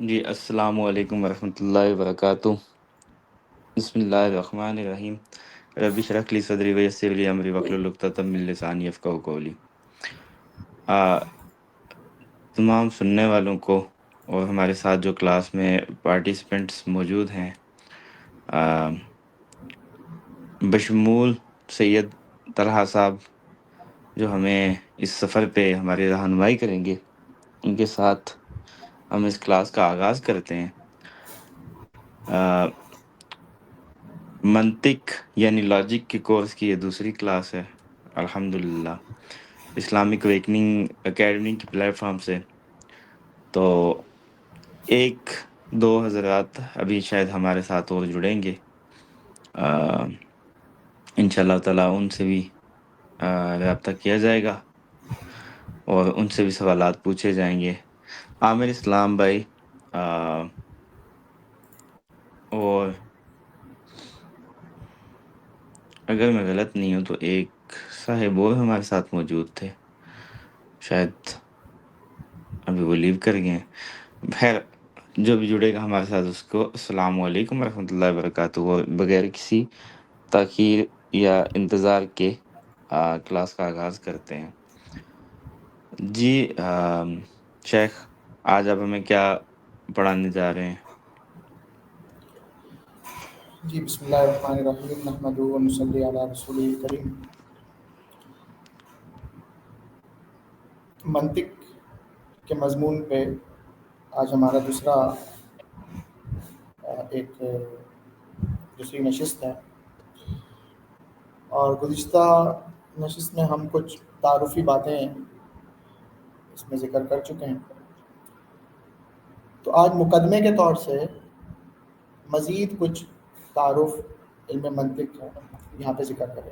جی السلام علیکم ورحمۃ اللہ وبرکاتہ. بسم اللہ الرحمن الرحیم. رب اشرح لی صدری ویسر لی امری واحلل عقدۃ من لسانی یفقہوا قولی. تمام سننے والوں کو اور ہمارے ساتھ جو کلاس میں پارٹیسپینٹس موجود ہیں بشمول سید طلحہ صاحب جو ہمیں اس سفر پہ ہماری رہنمائی کریں گے، ان کے ساتھ ہم اس کلاس کا آغاز کرتے ہیں. منطق یعنی لاجک کے کورس کی یہ دوسری کلاس ہے الحمدللہ اسلامک اویکننگ اکیڈمی کی پلیٹ فارم سے. تو ایک دو حضرات ابھی شاید ہمارے ساتھ اور جڑیں گے، انشاءاللہ تعالیٰ ان سے بھی رابطہ کیا جائے گا اور ان سے بھی سوالات پوچھے جائیں گے. عامر اسلام بھائی اور اگر میں غلط نہیں ہوں تو ایک صاحب اور ہمارے ساتھ موجود تھے، شاید ابھی وہ لیو کر گئے ہیں. خیر، جو بھی جڑے گا ہمارے ساتھ اس کو السلام علیکم ورحمۃ اللہ وبرکاتہ. اور بغیر کسی تاخیر یا انتظار کے کلاس کا آغاز کرتے ہیں. جی شیخ، آج آپ ہمیں کیا پڑھانے جا رہے ہیں؟ جی بسم اللہ الرحمن الرحیم نحمدہ و نصلی علی رسولہ الکریم. منطق کے مضمون پہ آج ہمارا دوسری نشست ہے، اور گزشتہ نشست میں ہم کچھ تعارفی باتیں اس میں ذکر کر چکے ہیں. تو آج مقدمے کے طور سے مزید کچھ تعارف علم منطق یہاں پہ ذکر کریں.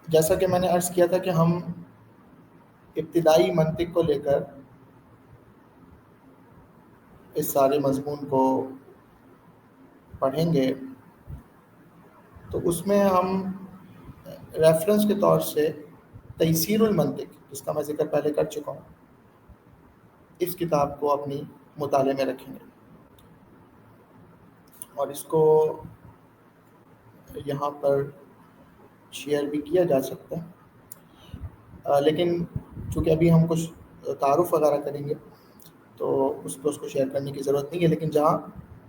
جیسا کہ میں نے عرض کیا تھا کہ ہم ابتدائی منطق کو لے کر اس سارے مضمون کو پڑھیں گے، تو اس میں ہم ریفرنس کے طور سے تیسیر المنطق، جس کا میں ذکر پہلے کر چکا ہوں، اس کتاب کو اپنی مطالعے میں رکھیں گے، اور اس کو یہاں پر شیئر بھی کیا جا سکتا ہے. لیکن چونکہ ابھی ہم کچھ تعارف وغیرہ کریں گے تو اس کو شیئر کرنے کی ضرورت نہیں ہے، لیکن جہاں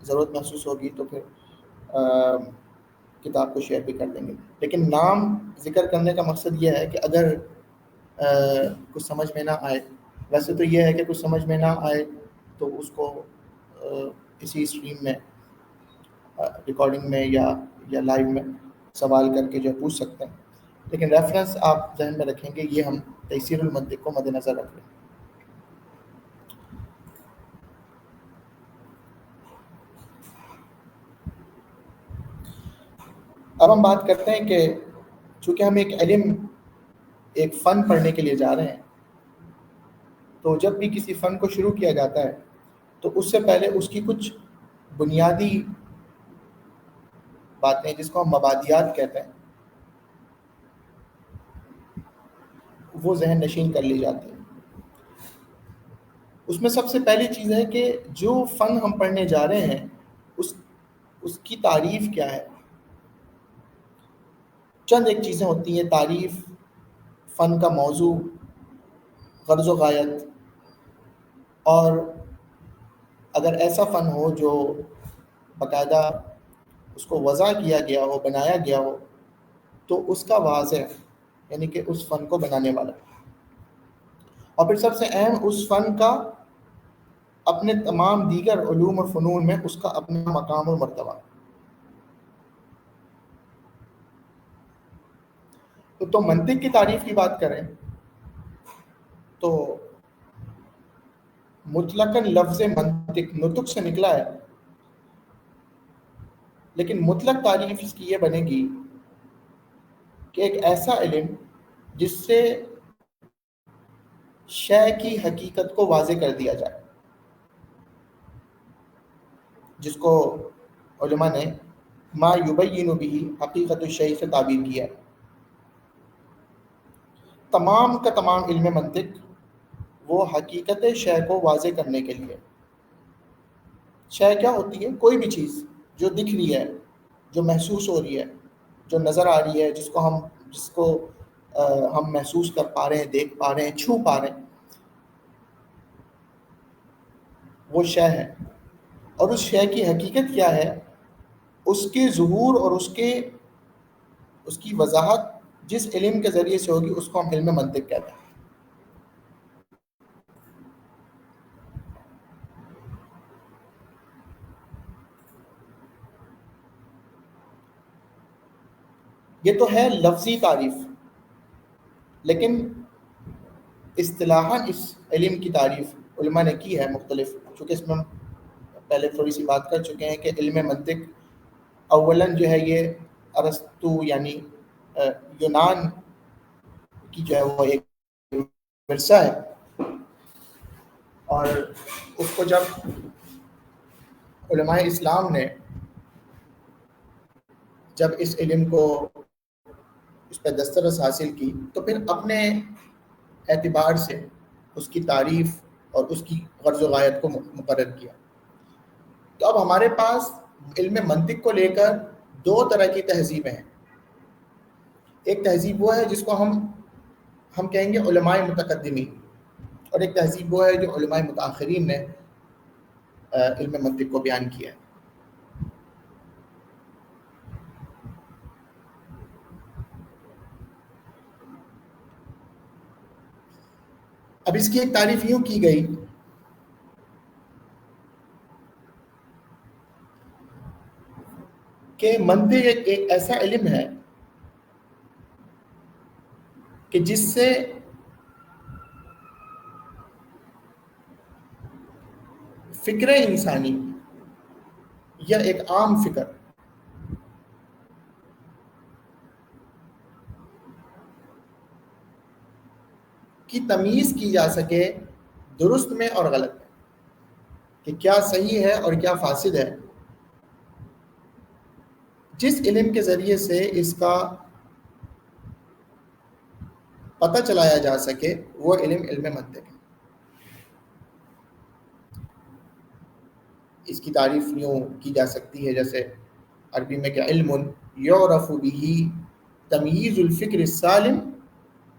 ضرورت محسوس ہوگی تو پھر کتاب کو شیئر بھی کر دیں گے. لیکن نام ذکر کرنے کا مقصد یہ ہے کہ اگر کچھ سمجھ میں نہ آئے، ویسے تو یہ ہے کہ کچھ سمجھ میں نہ آئے تو اس کو اسی اسٹریم میں ریکارڈنگ میں یا لائیو میں سوال کر کے جو پوچھ سکتے ہیں، لیکن ریفرنس آپ ذہن میں رکھیں گے. یہ ہم تیسیر المنطق کو مد نظر رکھ لیں. اب ہم بات کرتے ہیں کہ چونکہ ہم ایک فن پڑھنے کے لیے جا رہے ہیں، تو جب بھی کسی فن کو شروع کیا جاتا ہے تو اس سے پہلے اس کی کچھ بنیادی باتیں، جس کو ہم مبادیات کہتے ہیں، وہ ذہن نشین کر لی جاتی ہیں. اس میں سب سے پہلی چیز ہے کہ جو فن ہم پڑھنے جا رہے ہیں اس کی تعریف کیا ہے. چند ایک چیزیں ہوتی ہیں: تعریف، فن کا موضوع، غرض و غایت، اور اگر ایسا فن ہو جو باقاعدہ اس کو وضع کیا گیا ہو، بنایا گیا ہو، تو اس کا واضح، یعنی کہ اس فن کو بنانے والا. اور پھر سب سے اہم، اس فن کا اپنے تمام دیگر علوم اور فنون میں اس کا اپنا مقام اور مرتبہ. تو منطق کی تعریف کی بات کریں تو مطلقاً لفظ منطق نطق سے نکلا ہے، لیکن مطلق تعریف اس کی یہ بنے گی کہ ایک ایسا علم جس سے شے کی حقیقت کو واضح کر دیا جائے، جس کو علماء نے ما یبین بہ حقیقت الشیء سے تعبیر کیا ہے. تمام کا تمام علم منطق وہ حقیقت شے کو واضح کرنے کے لیے. شے کیا ہوتی ہے؟ کوئی بھی چیز جو دکھ رہی ہے، جو محسوس ہو رہی ہے، جو نظر آ رہی ہے، جس کو ہم محسوس کر پا رہے ہیں، دیکھ پا رہے ہیں، چھو پا رہے ہیں، وہ شے ہے. اور اس شے کی حقیقت کیا ہے، اس کے ظہور اور اس کی وضاحت جس علم کے ذریعے سے ہوگی اس کو ہم علم منطق کہتے ہیں. یہ تو ہے لفظی تعریف، لیکن اصطلاحاً اس علم کی تعریف علماء نے کی ہے مختلف، چونکہ اس میں ہم پہلے تھوڑی سی بات کر چکے ہیں کہ علم منطق اولاً جو ہے یہ ارسطو یعنی یونان کی جو ہے وہ ایک ورثہ ہے. اور اس کو جب علماء اسلام نے جب اس علم کو اس پہ دسترس حاصل کی تو پھر اپنے اعتبار سے اس کی تعریف اور اس کی غرض و غایت کو مقرر کیا. تو اب ہمارے پاس علم منطق کو لے کر دو طرح کی تہذیبیں ہیں. ایک تہذیب وہ ہے جس کو ہم کہیں گے علماء متقدمین، اور ایک تہذیب وہ ہے جو علماء متاخرین نے علم منطق کو بیان کیا ہے. اب اس کی ایک تعریف یوں کی گئی کہ منطق ایک ایسا علم ہے کہ جس سے فکر انسانی یا ایک عام فکر کی تمیز کی جا سکے درست میں اور غلط میں، کہ کیا صحیح ہے اور کیا فاسد ہے. جس علم کے ذریعے سے اس کا پتہ چلایا جا سکے وہ علم منطق ہے. اس کی تعریف یوں کی جا سکتی ہے جیسے عربی میں کہ علم یعرف به تمییز الفکر السالم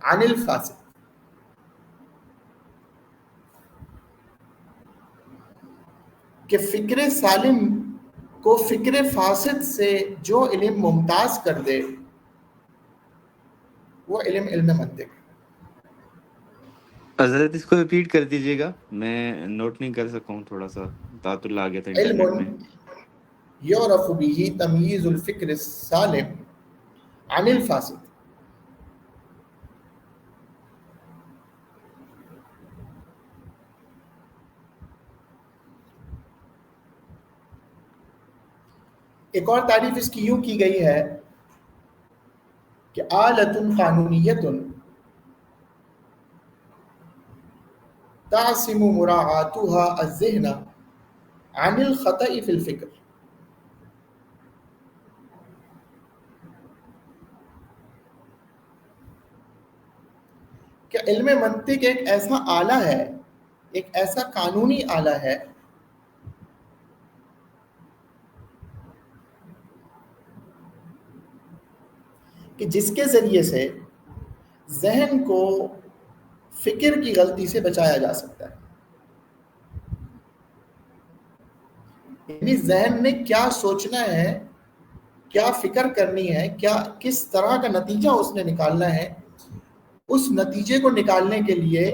عن الفاسد، کہ فکر سالم کو فکر فاسد سے جو علم ممتاز کر دے وہ علم منطق ہے. حضرت اس کو ریپیٹ کر دیجیے گا، میں نوٹ نہیں کر سکا ہوں، تھوڑا سا تعطل آ گیا تھا علم انٹرنیٹ میں. یعرف به تمییز الفکر السالم عن الفاسد، ایک اور تعریف اس کی یوں کی گئی ہے کہ آلۃ قانونیۃ تعصم مراعاتها الذہن عن الخطأ فی الفکر، کہ علم منطق ایک ایسا آلہ ہے، ایک ایسا قانونی آلہ ہے کہ جس کے ذریعے سے ذہن کو فکر کی غلطی سے بچایا جا سکتا ہے. یعنی ذہن نے کیا سوچنا ہے، کیا فکر کرنی ہے، کس طرح کا نتیجہ اس نے نکالنا ہے، اس نتیجے کو نکالنے کے لیے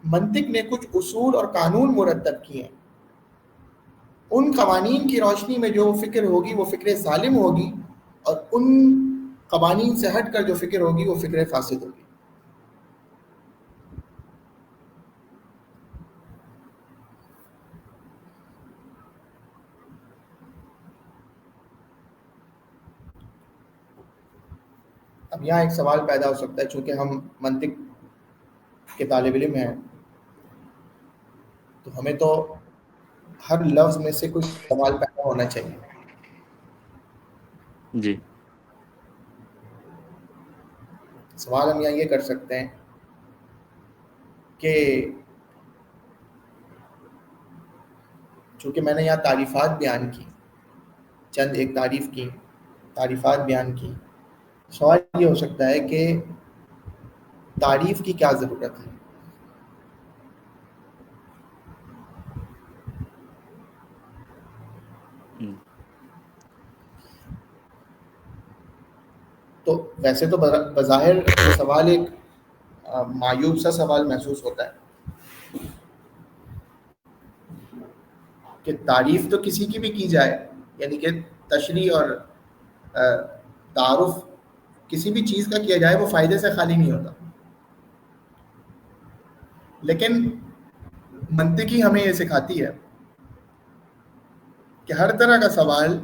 منطق نے کچھ اصول اور قانون مرتب کیے ہیں. ان قوانین کی روشنی میں جو فکر ہوگی وہ فکر سالم ہوگی، اور ان قوانین سے ہٹ کر جو فکر ہوگی وہ فکر فاسد ہوگی. اب یہاں ایک سوال پیدا ہو سکتا ہے، چونکہ ہم منطق کے طالب علم ہیں تو ہمیں تو ہر لفظ میں سے کچھ سوال پیدا ہونا چاہیے. جی سوال ہم یہاں یہ کر سکتے ہیں کہ چونکہ میں نے یہاں تعریفات بیان کی، چند ایک تعریفات بیان کی، سوال یہ ہو سکتا ہے کہ تعریف کی کیا ضرورت ہے؟ تو ویسے تو بظاہر یہ سوال ایک معیوب سا سوال محسوس ہوتا ہے کہ تعریف تو کسی کی بھی کی جائے، یعنی کہ تشریح اور تعارف کسی بھی چیز کا کیا جائے وہ فائدے سے خالی نہیں ہوتا، لیکن منطقی ہمیں یہ سکھاتی ہے کہ ہر طرح کا سوال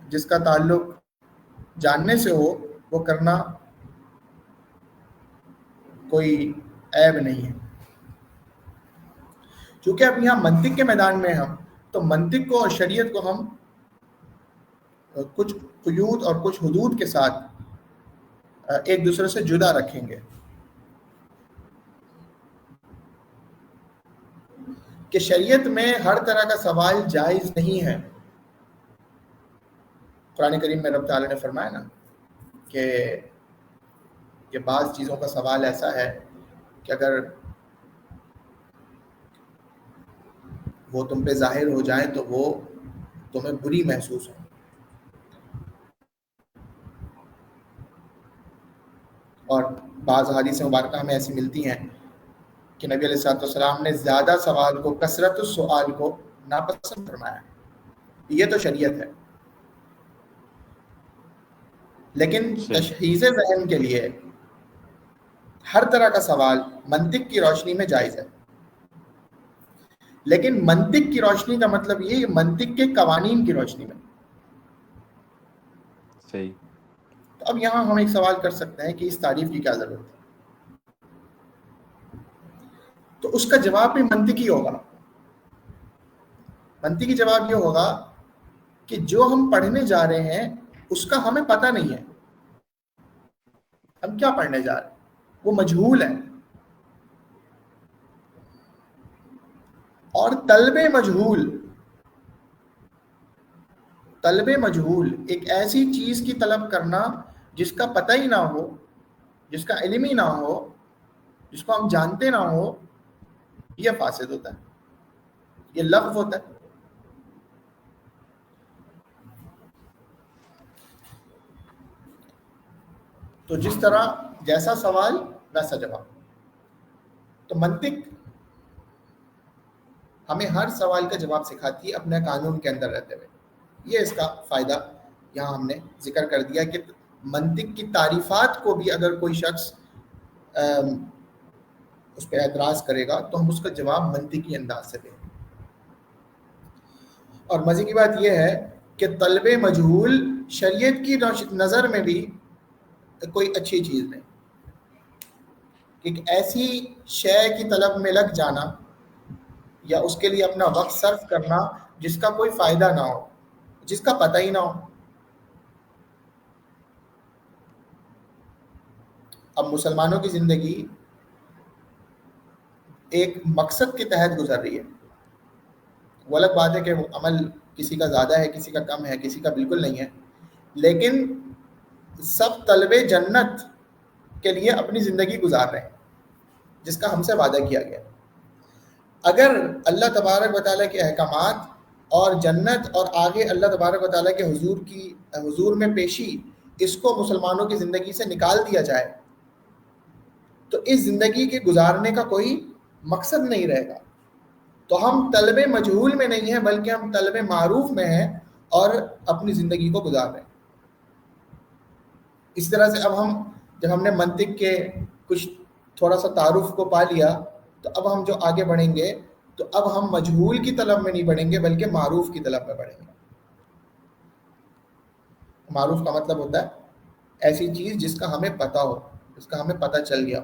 جس کا تعلق جاننے سے ہو وہ کرنا کوئی عیب نہیں ہے۔ چونکہ اب یہاں منطق کے میدان میں ہم تو منطق کو اور شریعت کو ہم کچھ قیود اور کچھ حدود کے ساتھ ایک دوسرے سے جدا رکھیں گے کہ شریعت میں ہر طرح کا سوال جائز نہیں ہے۔ قرآن کریم میں رب تعالیٰ نے فرمایا نا کہ یہ بعض چیزوں کا سوال ایسا ہے کہ اگر وہ تم پہ ظاہر ہو جائیں تو وہ تمہیں بری محسوس ہو، اور بعض حدیث مبارکہ ہمیں ایسی ملتی ہیں کہ نبی علیہ الصلوۃ والسلام نے زیادہ سوال کو، کثرت السؤال کو ناپسند فرمایا۔ یہ تو شریعت ہے، لیکن تشخیص ذہن کے لیے ہر طرح کا سوال منطق کی روشنی میں جائز ہے، لیکن منطق کی روشنی کا مطلب یہ منطق کے قوانین کی روشنی میں۔ صحیح۔ تو اب یہاں ہم ایک سوال کر سکتے ہیں کہ اس تعریف کی کیا ضرورت ہے؟ تو اس کا جواب بھی منطقی ہوگا۔ منطقی جواب یہ ہوگا کہ جو ہم پڑھنے جا رہے ہیں اس کا ہمیں پتہ نہیں ہے، ہم کیا پڑھنے جا رہے ہیں وہ مجہول ہے، اور طلب مجہول ایک ایسی چیز کی طلب کرنا جس کا پتہ ہی نہ ہو، جس کا علم ہی نہ ہو، جس کو ہم جانتے نہ ہو، یہ فاسد ہوتا ہے، یہ لغو ہوتا ہے۔ تو جس طرح جیسا سوال ویسا جواب، تو منطق ہمیں ہر سوال کا جواب سکھاتی ہے اپنے قانون کے اندر رہتے ہوئے۔ یہ اس کا فائدہ یہاں ہم نے ذکر کر دیا کہ منطق کی تعریفات کو بھی اگر کوئی شخص اس پہ اعتراض کرے گا تو ہم اس کا جواب منطقی انداز سے دیں۔ اور مزے کی بات یہ ہے کہ طلب مجہول شریعت کی نظر میں بھی کوئی اچھی چیز نہیں، ایک ایسی شے کی طلب میں لگ جانا یا اس کے لیے اپنا وقت صرف کرنا جس کا کوئی فائدہ نہ ہو، جس کا پتہ ہی نہ ہو۔ اب مسلمانوں کی زندگی ایک مقصد کے تحت گزر رہی ہے۔ وہ الگ بات ہے کہ وہ عمل کسی کا زیادہ ہے، کسی کا کم ہے، کسی کا بالکل نہیں ہے، لیکن سب طلب جنت کے لیے اپنی زندگی گزار رہے ہیں جس کا ہم سے وعدہ کیا گیا۔ اگر اللہ تبارک و تعالیٰ کے احکامات اور جنت اور آگے اللہ تبارک و تعالیٰ کے حضور میں پیشی اس کو مسلمانوں کی زندگی سے نکال دیا جائے تو اس زندگی کے گزارنے کا کوئی مقصد نہیں رہے گا۔ تو ہم طلب مجہول میں نہیں ہیں بلکہ ہم طلب معروف میں ہیں اور اپنی زندگی کو گزار رہے ہیں۔ اس طرح سے اب جب ہم نے منطق کے کچھ تھوڑا سا تعارف کو پا لیا تو اب ہم جو آگے بڑھیں گے تو اب ہم مجہول کی طلب میں نہیں بڑھیں گے بلکہ معروف کی طلب میں بڑھیں گے۔ معروف کا مطلب ہوتا ہے ایسی چیز جس کا ہمیں پتہ ہو، جس کا ہمیں پتہ چل گیا۔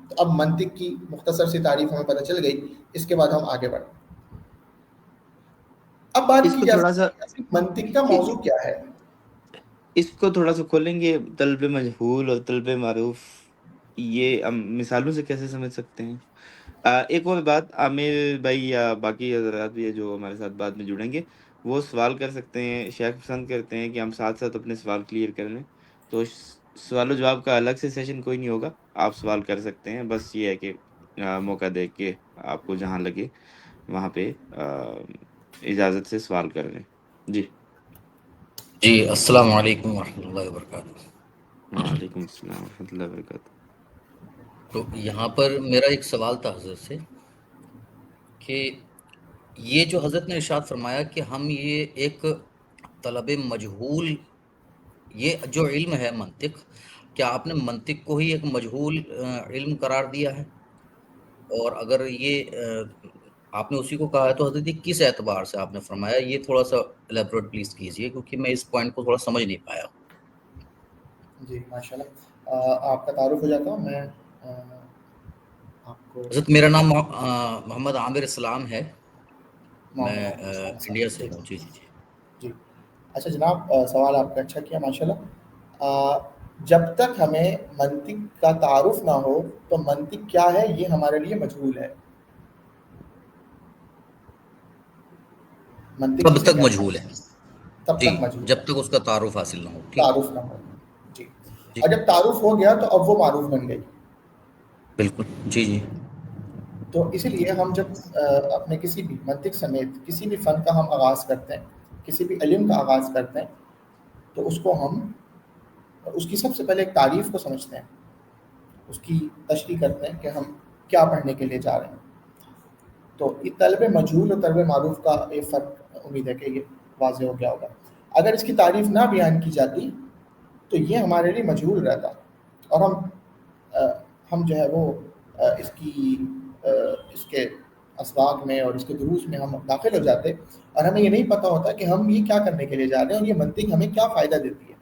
تو اب منطق کی مختصر سی تعریف ہمیں پتہ چل گئی، اس کے بعد ہم آگے بڑھیں۔ اب بات کی جا سکتی ہے منطق کا موضوع کیا ہے؟ اس کو تھوڑا سا کھولیں گے، طلب مجہول اور طلب معروف یہ ہم مثالوں سے کیسے سمجھ سکتے ہیں؟ ایک اور بات، عامر بھائی یا باقی حضرات بھی ہے جو ہمارے ساتھ بعد میں جڑیں گے، وہ سوال کر سکتے ہیں. شیخ پسند کرتے ہیں کہ ہم ساتھ ساتھ اپنے سوال کلیئر کر لیں، تو سوال و جواب کا الگ سے سیشن کوئی نہیں ہوگا، آپ سوال کر سکتے ہیں. بس یہ ہے کہ موقع دے کے آپ کو جہاں لگے وہاں پہ اجازت سے سوال کر لیں. جی. جی السلام علیکم ورحمۃ اللہ وبرکاتہ. وعلیکم السلام ورحمۃ اللہ وبرکاتہ. تو یہاں پر میرا ایک سوال تھا حضرت سے کہ یہ جو حضرت نے ارشاد فرمایا کہ ہم یہ ایک طلب مجہول، یہ جو علم ہے منطق، کیا آپ نے منطق کو ہی ایک مجہول علم قرار دیا ہے؟ اور اگر یہ آپ نے اسی کو کہا ہے تو حضرت یہ کس اعتبار سے آپ نے فرمایا؟ یہ تھوڑا سا الیبوریٹ پلیز کیجئے، کیونکہ میں اس پوائنٹ کو تھوڑا سمجھ نہیں پایا. جی ماشاء اللہ. آپ کا تعارف ہو جاتا ہوں میں آپ کو. حضرت میرا نام محمد عامر اسلام ہے، میں محمد عامر اسلام انڈیا صاحب. سے جی ہوں. جی جی جی. جی. اچھا جناب، سوال آپ کا اچھا کیا ماشاء اللہ. جب تک ہمیں منطق کا تعارف نہ ہو تو منطق کیا ہے یہ ہمارے لیے مجہول ہے. منطق تب کسے تک کہتے مجہول ہے. ہیں؟ تب جی، تک مجہول ہے. جب تک اس کا تعارف حاصل نہ ہو. ٹھیک. تعارف نہ ہو. جی. جی اور جب تعارف ہو گیا تو اب وہ معروف بن گئی. بالکل. جی جی. تو اسی لیے ہم جب اپنے کسی بھی منطق سمیت کسی بھی فن کا ہم آغاز کرتے ہیں، کسی بھی علم کا آغاز کرتے ہیں، تو اس کو ہم اس کی سب سے پہلے ایک تعریف کو سمجھتے ہیں، اس کی تشریح کرتے ہیں کہ ہم کیا پڑھنے کے لیے جا رہے ہیں. تو یہ طلب مجہول اور طلب معروف کا ایک فرق امید ہے کہ یہ واضح ہو گیا ہوگا. اگر اس کی تعریف نہ بیان کی جاتی تو یہ ہمارے لیے مجہول رہتا، اور ہم جو ہے وہ اس کے اسباق میں اور اس کے دروس میں ہم داخل ہو جاتے، اور ہمیں یہ نہیں پتہ ہوتا کہ ہم یہ کیا کرنے کے لیے جا رہے ہیں اور یہ منطق ہمیں کیا فائدہ دیتی ہے.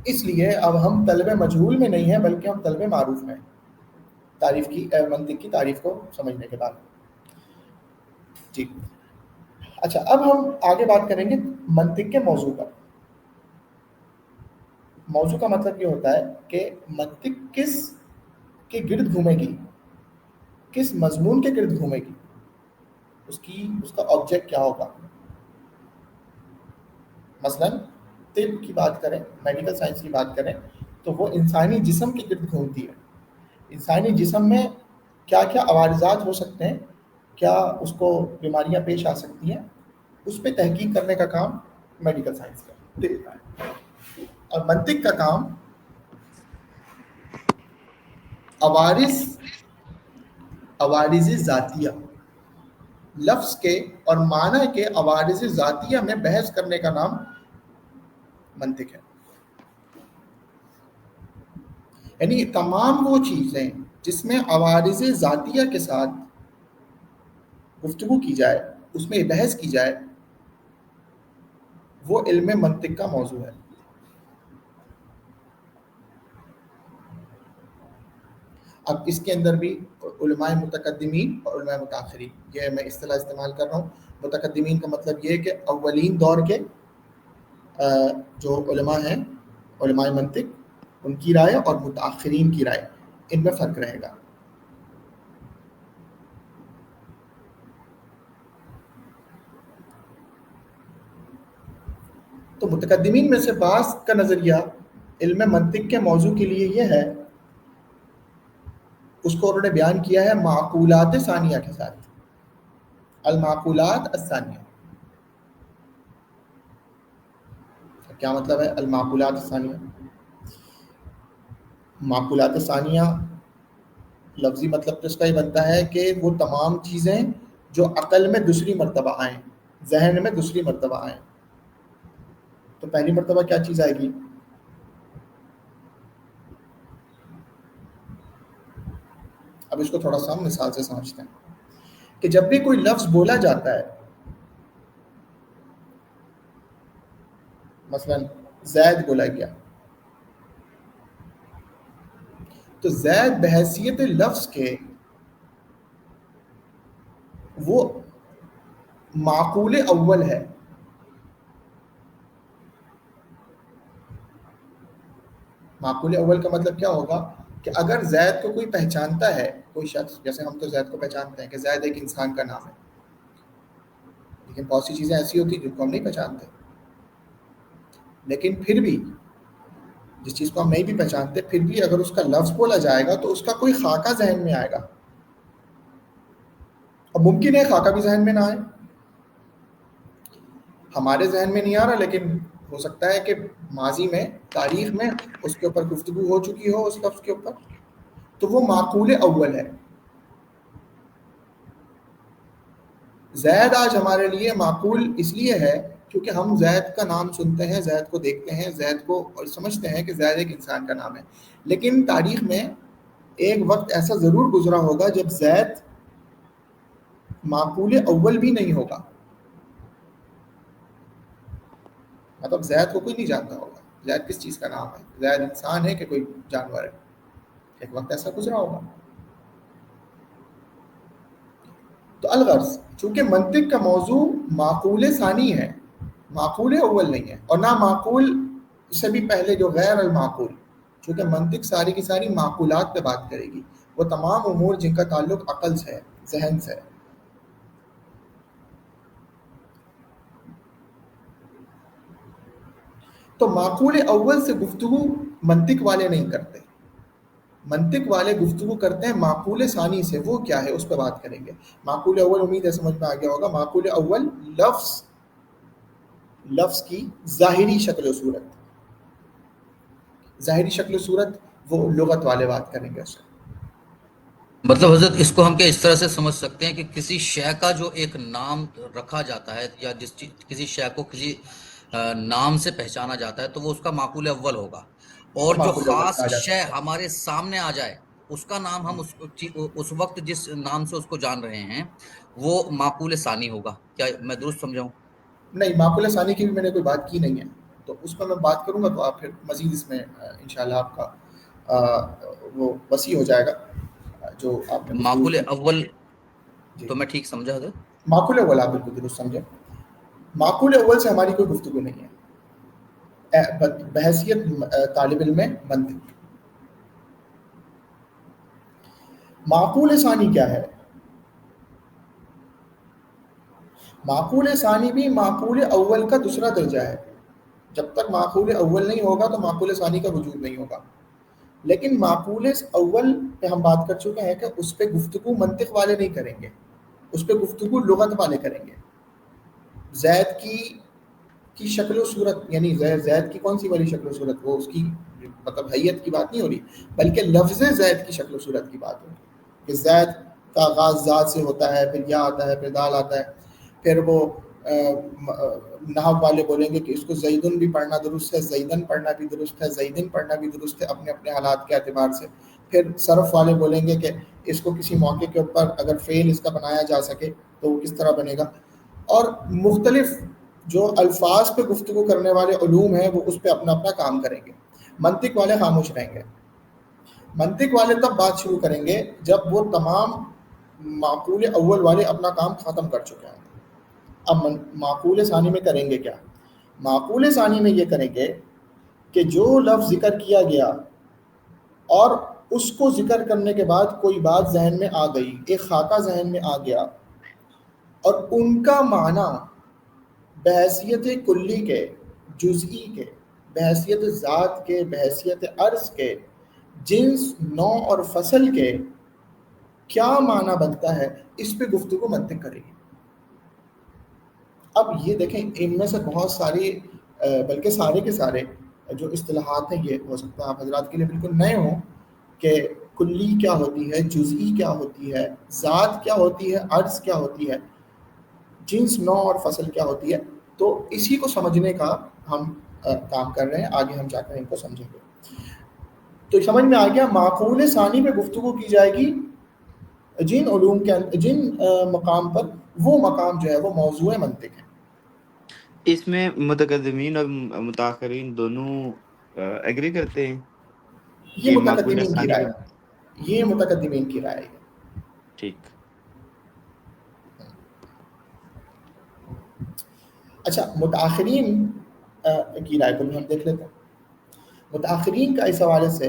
اس لیے اب ہم طلب مجہول میں نہیں ہیں بلکہ ہم طلب معروف میں، تعریف کی منطق کی تعریف کو سمجھنے کے بعد. جی. اچھا، اب ہم آگے بات کریں گے منطق کے موضوع پر. موضوع کا مطلب یہ ہوتا ہے کہ منطق کس کے گرد گھومے گی، کس مضمون کے گرد گھومے گی، اس کا آبجیکٹ کیا ہوگا. مثلا طب کی بات کریں، میڈیکل سائنس کی بات کریں تو وہ انسانی جسم کے گرد گھومتی ہے. انسانی جسم میں کیا کیا عوارضات ہو سکتے ہیں، کیا اس کو بیماریاں پیش آ سکتی ہیں، اس پہ تحقیق کرنے کا کام میڈیکل سائنس کا طب کا ہے. اور منطق کا کام عوارض ذاتیہ، لفظ کے اور معنی کے عوارض ذاتیہ میں بحث کرنے کا نام منطق ہے. یعنی تمام وہ چیزیں جس میں عوارض ذاتیہ کے ساتھ گفتگو کی جائے، اس میں بحث کی جائے، وہ علم منطق کا موضوع ہے. اب اس کے اندر بھی علماء متقدمین اور علماء متاخرین، یہ میں اصطلاح استعمال کر رہا ہوں. متقدمین کا مطلب یہ ہے کہ اولین دور کے جو علماء ہیں، علماء منطق، ان کی رائے، اور متاخرین کی رائے، ان میں فرق رہے گا. تو متقدمین میں سے بعض کا نظریہ علم منطق کے موضوع کے لیے یہ ہے، اس کو انہوں نے بیان کیا ہے معقولات ثانیہ کے ساتھ. المعقولات الثانیہ کیا مطلب ہے؟ المعقولات الثانیہ، معقولات ثانیہ لفظی مطلب تو اس کا ہی بنتا ہے کہ وہ تمام چیزیں جو عقل میں دوسری مرتبہ آئیں، ذہن میں دوسری مرتبہ آئیں. تو پہلی مرتبہ کیا چیز آئے گی؟ اب اس کو تھوڑا سا مثال سے سمجھتے ہیں کہ جب بھی کوئی لفظ بولا جاتا ہے، مثلا زید بولا گیا، تو زید بحیثیت لفظ کے وہ معقول اول ہے. معقول اول کا مطلب کیا ہوگا کہ اگر زید کو کوئی پہچانتا ہے، کوئی شخص، جیسے ہم تو زید کو پہچانتے ہیں کہ زید ایک انسان کا نام ہے، لیکن بہت سی چیزیں ایسی ہوتی ہیں جن کو ہم نہیں پہچانتے، لیکن پھر بھی جس چیز کو ہم نہیں بھی پہچانتے، پھر بھی اگر اس کا لفظ بولا جائے گا تو اس کا کوئی خاکہ ذہن میں آئے گا، اور ممکن ہے خاکہ بھی ذہن میں نہ آئے، ہمارے ذہن میں نہیں آ رہا، لیکن ہو سکتا ہے کہ ماضی میں، تاریخ میں اس کے اوپر گفتگو ہو چکی ہو اس لفظ کے اوپر، تو وہ معقول اول ہے۔ زید آج ہمارے لیے معقول اس لیے ہے کیونکہ ہم زید کا نام سنتے ہیں، زید کو دیکھتے ہیں، زید کو اور سمجھتے ہیں کہ زید ایک انسان کا نام ہے، لیکن تاریخ میں ایک وقت ایسا ضرور گزرا ہوگا جب زید معقول اول بھی نہیں ہوگا، مطلب زید کو کوئی نہیں جانتا ہوگا زید کس چیز کا نام ہے، زید انسان ہے کہ کوئی جانور ہے، ایک وقت ایسا گزرا ہوگا۔ تو الغرض، چونکہ منطق کا موضوع معقول ثانی ہے، معقول اول نہیں ہے، اور نہ معقول سے بھی پہلے جو غیر المعقول، چونکہ منطق ساری کی ساری معقولات پہ بات کرے گی، وہ تمام امور جن کا تعلق عقل سے ہے، ذہن سے ہے۔ تو معقول اول سے گفتگو منطق والے نہیں کرتے، منطق والے گفتگو کرتے ہیں معقول ثانی سے، وہ کیا ہے اس پہ بات کریں گے۔ معقول اول امید ہے سمجھ میں آ گیا ہوگا، معقول اول لفظ کی ظاہری شکل و صورت، ظاہری شکل و صورت وہ لغت والے بات کریں گے اس سے۔ مطلب حضرت اس کو ہم کیا اس طرح سے سمجھ سکتے ہیں کہ کسی شے کا جو ایک نام رکھا جاتا ہے، یا کسی شے کو کسی نام سے پہچانا جاتا ہے، تو وہ اس کا معقول اول ہوگا، اور وہ جو معقول اول خاص کہا جا شے سکتا ہے۔ ہمارے سامنے آ جائے اس کا نام ہم اس وقت جس نام سے اس کو جان رہے ہیں وہ معقول ثانی ہوگا۔ کیا میں درست سمجھا ہوں؟ نہیں، معقول ثانی کی بھی میں نے کوئی بات کی نہیں ہے، تو اس پر میں بات کروں گا تو آپ پھر مزید اس میں انشاءاللہ آپ کا وہ وسیع ہو جائے گا جو آپ نے گفتگو معقول کی۔ اول جی، تو میں ٹھیک سمجھا حضرت؟ معقول اول آپ بالکل درست سمجھے، معقول اول سے ہماری کوئی گفتگو نہیں ہے بحیثیت طالب علم منطق۔ معقول ثانی کیا ہے؟ معقول ثانی بھی معقول اول کا دوسرا درجہ ہے، جب تک معقول اول نہیں ہوگا تو معقول ثانی کا وجود نہیں ہوگا، لیکن معقول اول پہ ہم بات کر چکے ہیں کہ اس پہ گفتگو منطق والے نہیں کریں گے، اس پہ گفتگو لغت والے کریں گے۔ زید کی شکل و صورت، یعنی زید کی کون سی والی شکل و صورت، وہ اس کی مطلب حیت کی بات نہیں ہو رہی، بلکہ لفظ زید کی شکل و صورت کی بات ہو رہی کہ زید کا آغاز ذات سے ہوتا ہے، پھر یا آتا ہے، پھر دال آتا ہے، پھر وہ نحو والے بولیں گے کہ اس کو زیدن بھی پڑھنا درست ہے، زیدن پڑھنا بھی درست ہے، زیدن پڑھنا بھی درست ہے اپنے اپنے حالات کے اعتبار سے۔ پھر صرف والے بولیں گے کہ اس کو کسی موقع کے اوپر اگر فعل اس کا بنایا جا سکے تو وہ کس طرح بنے گا، اور مختلف جو الفاظ پہ گفتگو کرنے والے علوم ہیں وہ اس پہ اپنا اپنا کام کریں گے۔ منطق والے خاموش رہیں گے۔ منطق والے تب بات شروع کریں گے جب وہ تمام معقول اول والے اپنا کام ختم کر چکے ہیں۔ اب معقول ثانی میں کریں گے کیا؟ معقول ثانی میں یہ کریں گے کہ جو لفظ ذکر کیا گیا اور اس کو ذکر کرنے کے بعد کوئی بات ذہن میں آ گئی، ایک خاکہ ذہن میں آ گیا، اور ان کا معنی بحیثیت کلی کے، جزئی کے، بحیثیت ذات کے، بحیثیت عرض کے، جنس، نوع اور فصل کے کیا معنی بنتا ہے، اس پہ گفتگو منطق کرے گی۔ اب یہ دیکھیں ان میں سے بہت ساری بلکہ سارے کے سارے جو اصطلاحات ہیں، یہ ہو سکتا ہے آپ حضرات کے لیے بالکل نئے ہوں کہ کلی کیا ہوتی ہے، جزئی کیا ہوتی ہے، ذات کیا ہوتی ہے، عرض کیا ہوتی ہے، جنس، نوع اور فصل کیا ہوتی ہے۔ تو اسی کو سمجھنے کا ہم کام کر رہے ہیں، آگے ہم جا کر ان کو سمجھیں گے۔ تو سمجھ میں آ گیا، معقول ثانی پہ گفتگو کی جائے گی جن علوم کے جن مقام پر، وہ مقام جو ہے وہ موضوع منطق ہے۔ اس میں متقدمین اور متاخرین دونوں ایگری کرتے ہیں یہ کہ معقول متقدمین کی ثانی رائے پہ؟ ہے، یہ متقدمین کی رائے ہے۔ ٹھیک۔ اچھا، متاخرین کی رائے کو بھی ہم دیکھ لیتے ہیں۔ متاخرین کا اس حوالے سے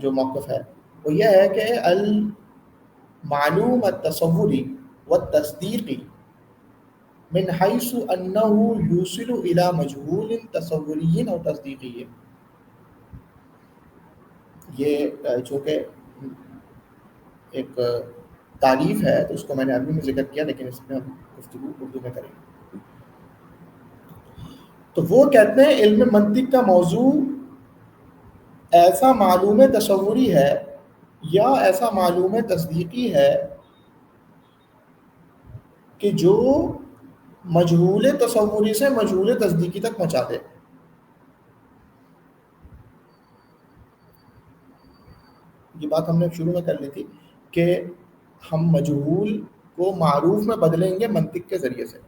جو موقف ہے وہ یہ ہے کہ المعلوم التصوری والتصدیقی من حیث انه یوصل الى مجهول تصوری او تصدیقی. یہ چونکہ ایک تعریف ہے تو اس کو میں نے عربی میں ذکر کیا، لیکن اس میں ہم گفتگو اردو میں کریں گے. تو وہ کہتے ہیں علم منطق کا موضوع ایسا معلوم تصوری ہے یا ایسا معلوم تصدیقی ہے کہ جو مجہول تصوری سے مجہول تصدیقی تک پہنچا دے. یہ بات ہم نے شروع میں کر لی تھی کہ ہم مجہول کو معروف میں بدلیں گے منطق کے ذریعے سے.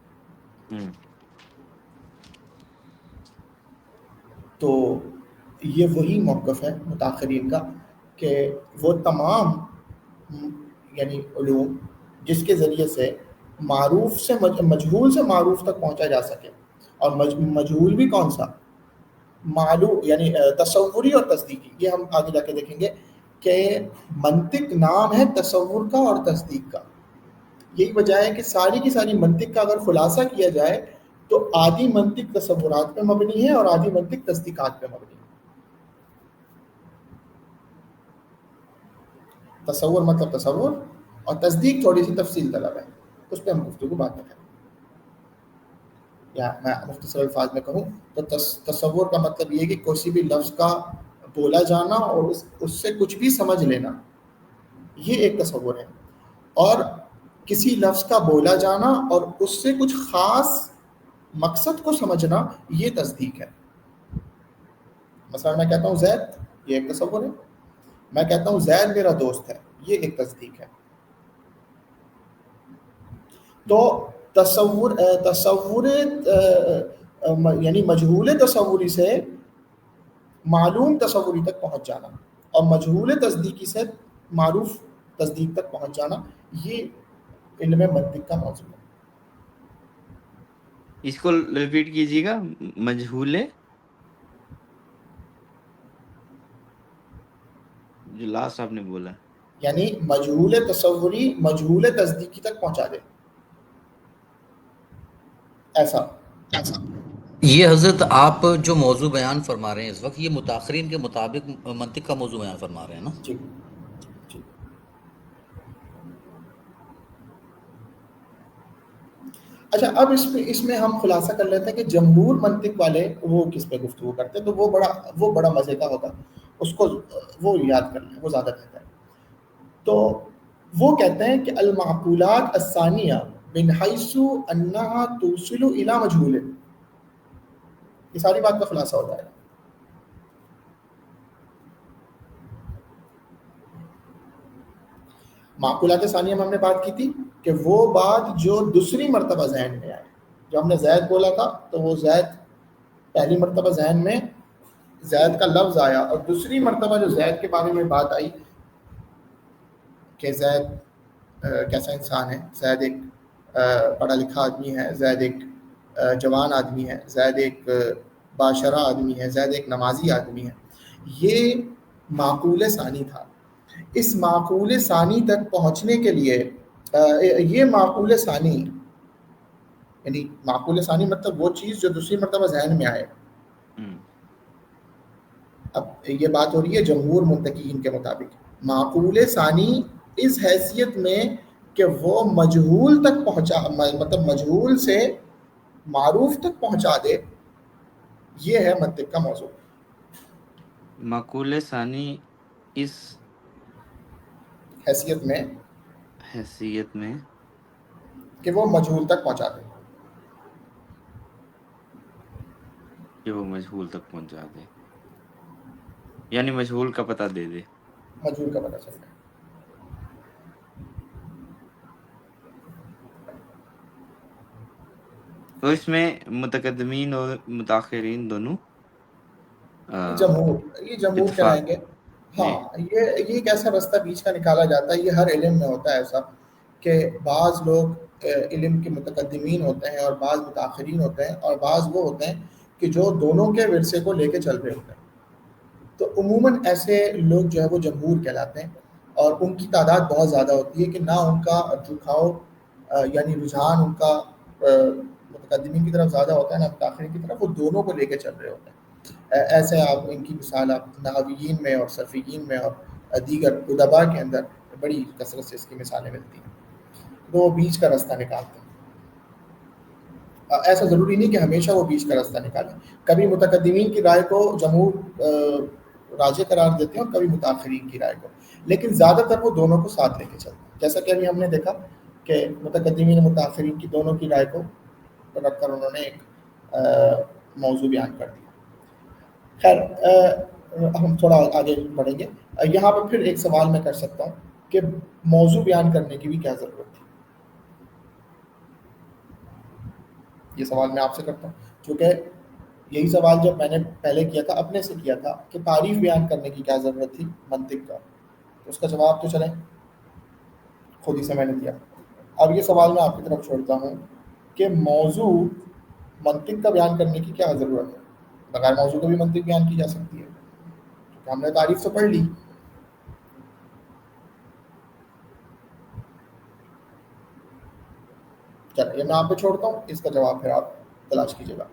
تو یہ وہی موقف ہے متاخرین کا کہ وہ تمام یعنی علوم جس کے ذریعے سے معروف سے مجہول سے معروف تک پہنچا جا سکے، اور مجہول بھی کون سا، معلوم یعنی تصوری اور تصدیقی. یہ ہم آگے جا کے دیکھیں گے کہ منطق نام ہے تصور کا اور تصدیق کا. یہی وجہ ہے کہ ساری کی ساری منطق کا اگر خلاصہ کیا جائے تو آدھی منطق تصورات پہ مبنی ہے اور آدھی منطق تصدیقات پہ مبنی ہے. تصور مطلب تصور، اور تصدیق تھوڑی سی تفصیل طلب ہے، اس پہ ہم گفتگو بعد میں کریں. یا میں مختصر الفاظ میں کہوں تو تصور کا مطلب یہ کہ کسی بھی لفظ کا بولا جانا اور اس سے کچھ بھی سمجھ لینا، یہ ایک تصور ہے. اور کسی لفظ کا بولا جانا اور اس سے کچھ خاص مقصد کو سمجھنا، یہ تصدیق ہے. مثلا میں کہتا ہوں زید، یہ ایک تصور ہے. میں کہتا ہوں زید میرا دوست ہے، یہ ایک تصدیق ہے. تو تصور یعنی مجہول تصوری سے معلوم تصوری تک پہنچ جانا اور مجہول تصدیقی سے معروف تصدیق تک پہنچ جانا، یہ علم منطق کا موضوع ہے. اس کو ریپیٹ کیجیے گا. مجہول جو لاسٹ آپ نے بولا، یعنی مجہول تصوری مجہول تصدیقی تک پہنچا دے، ایسا. یہ حضرت آپ جو موضوع بیان فرما رہے ہیں اس وقت، یہ متاخرین کے مطابق منطق کا موضوع بیان فرما رہے ہیں نا؟ جی جی. اچھا، اب اس میں ہم خلاصہ کر لیتے ہیں کہ جمہور منطق والے وہ کس پہ گفتگو کرتے ہیں. تو وہ بڑا مزے کا ہوگا، اس کو وہ یاد کر لیں، وہ زیادہ بہتر ہے. تو وہ کہتے ہیں کہ المعقولات الثانیہ من حیث انها توصل الى مجہول. یہ ساری بات کا خلاصہ ہو جائے گا. معقولات ثانیہ میں ہم نے بات کی تھی کہ وہ بات جو دوسری مرتبہ ذہن میں آئے. جو ہم نے زید بولا تھا تو وہ زید پہلی مرتبہ ذہن میں زید کا لفظ آیا، اور دوسری مرتبہ جو زید کے بارے میں بات آئی کہ زید کیسا انسان ہے، زید ایک پڑھا لکھا آدمی ہے، زید ایک جوان آدمی ہے، زید ایک باشرہ آدمی ہے، زید ایک نمازی آدمی ہے. یہ معقول ثانی تھا. اس معقول ثانی تک پہنچنے کے لیے یہ معقول ثانی یعنی معقول ثانی مطلب وہ چیز جو دوسری مرتبہ ذہن میں آئے. اب یہ بات ہو رہی ہے جمہور منطقین کے مطابق. معقول ثانی اس حیثیت میں کہ وہ مجہول تک پہنچا، مطلب مجہول سے معروف تک پہنچا دے، یہ ہے منطق کا موضوع. معقول ثانی اس حیثیت میں کہ وہ مجہول تک پہنچا دے، کہ وہ مجہول تک پہنچا دے، یعنی مجہول کا پتہ دے دے. مجہول کا پتہ چل جائے. تو اس میں متقدمین اور متاخرین دونوں جمہور کرائیں گے. ہاں، یہ ایک ایسا راستہ بیچ کا نکالا جاتا ہے. یہ ہر علم میں ہوتا ہے ایسا کہ بعض لوگ علم کے متقدمین ہوتے ہیں اور بعض متاخرین ہوتے ہیں، اور بعض وہ ہوتے ہیں کہ جو دونوں کے ورثے کو لے کے چل رہے ہوتے ہیں. تو عموماً ایسے لوگ جو ہے وہ جمہور کہلاتے ہیں، اور ان کی تعداد بہت زیادہ ہوتی ہے کہ نہ ان کا جھکاؤ یعنی رجحان ان کا متقدمین کی طرف زیادہ ہوتا ہے نہ متاخرین کی طرف، وہ دونوں کو لے کے چل رہے ہوتے ہیں. ایسے آپ ان کی مثال آپ نحویین میں اور صرفیین میں اور دیگر ادبا کے اندر بڑی کثرت سے اس کی مثالیں ملتی ہیں. تو وہ بیچ کا رستہ نکالتے ہیں. ایسا ضروری نہیں کہ ہمیشہ وہ بیچ کا راستہ نکالیں. کبھی متقدمین کی رائے کو جمہور راجے قرار دیتے ہیں اور کبھی متاخرین کی رائے کو، لیکن زیادہ تر وہ دونوں کو ساتھ لے کے چلتے ہیں. جیسا کہ ابھی ہم نے دیکھا کہ متقدمین اور متاخرین کی دونوں کی رائے کو رکھ کر انہوں نے ایک موضوع بیان کر دیا. خیر ہم تھوڑا آگے بڑھیں گے. یہاں پر پھر ایک سوال میں کر سکتا ہوں کہ موضوع بیان کرنے کی بھی کیا ضرورت تھی. یہ سوال میں آپ سے کرتا ہوں، کیونکہ یہی سوال جب میں نے پہلے کیا تھا اپنے سے کیا تھا کہ تعریف بیان کرنے کی کیا ضرورت تھی منطق کا، تو اس کا جواب تو چلیں خود ہی سے میں نے دیا. اب یہ سوال میں آپ کی طرف چھوڑتا ہوں کہ موضوع منطق کا بیان کرنے کی کیا ضرورت ہے. بغیر موضوع کا بھی منطق بیان کی جا سکتی ہے، کیونکہ ہم نے تعریف تو پڑھ لی. چلیے میں آپ پہ چھوڑتا ہوں، اس کا جواب پھر آپ تلاش کیجیے گا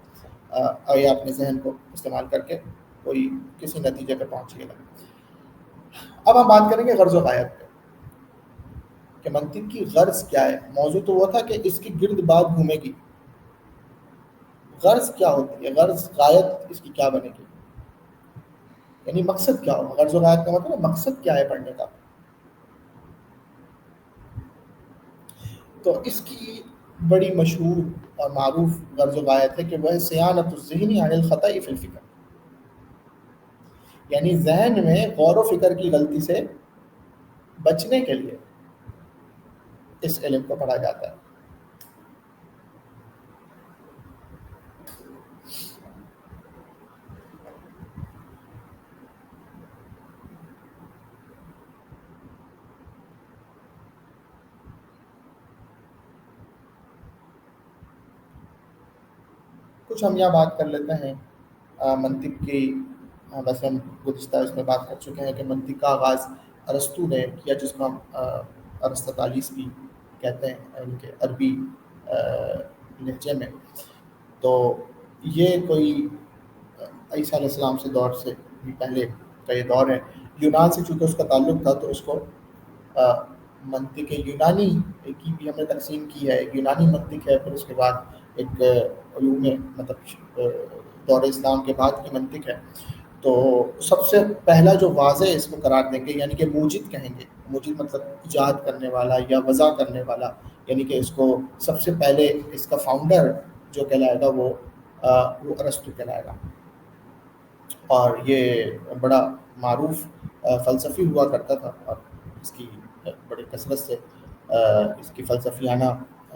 یا اپنے ذہن کو استعمال کر کے کوئی کسی نتیجے پہ پہنچیے گا. اب ہم بات کریں گے غرض و غایت پہ کہ منطق کی غرض کیا ہے. موضوع تو وہ تھا کہ اس کی گرد بات گھومے گی. غرض کیا ہوتی ہے، غرض غایت اس کی کیا بنے گی، یعنی مقصد کیا ہوگا. غرض و غایت کا مطلب مقصد کیا ہے پڑھنے کا. تو اس کی بڑی مشہور اور معروف غرض و غایت ہے کہ وہ ہے صیانت الذہن عن الخطأ فی الفکر، یعنی ذہن میں غور و فکر کی غلطی سے بچنے کے لیے اس علم کو پڑھا جاتا ہے. کچھ ہم یہاں بات کر لیتے ہیں منطق کی. ویسے ہم گزشتہ اس میں بات کر چکے ہیں کہ منطق کا آغاز ارسطو نے کیا، جس کو ہم ارسطاطالیس بھی کہتے ہیں، یعنی کہ عربی لہجے میں. تو یہ کوئی عیسیٰ علیہ السلام سے دور سے بھی پہلے کا یہ دور ہے. یونان سے چونکہ اس کا تعلق تھا تو اس کو منطق یونانی کی بھی ہم نے تقسیم کی ہے. ایک یونانی منطق ہے، پھر اس کے بعد ایک علوم مطلب دور اسلام کے بعد کی منطق ہے. تو سب سے پہلا جو واضح اس کو قرار دیں گے، یعنی کہ موجد کہیں گے. موجد مطلب ایجاد کرنے والا یا وضع کرنے والا، یعنی کہ اس کو سب سے پہلے اس کا فاؤنڈر جو کہلائے گا وہ ارسطو کہلائے گا. اور یہ بڑا معروف فلسفی ہوا کرتا تھا، اور اس کی بڑی کثرت سے اس کی فلسفیانہ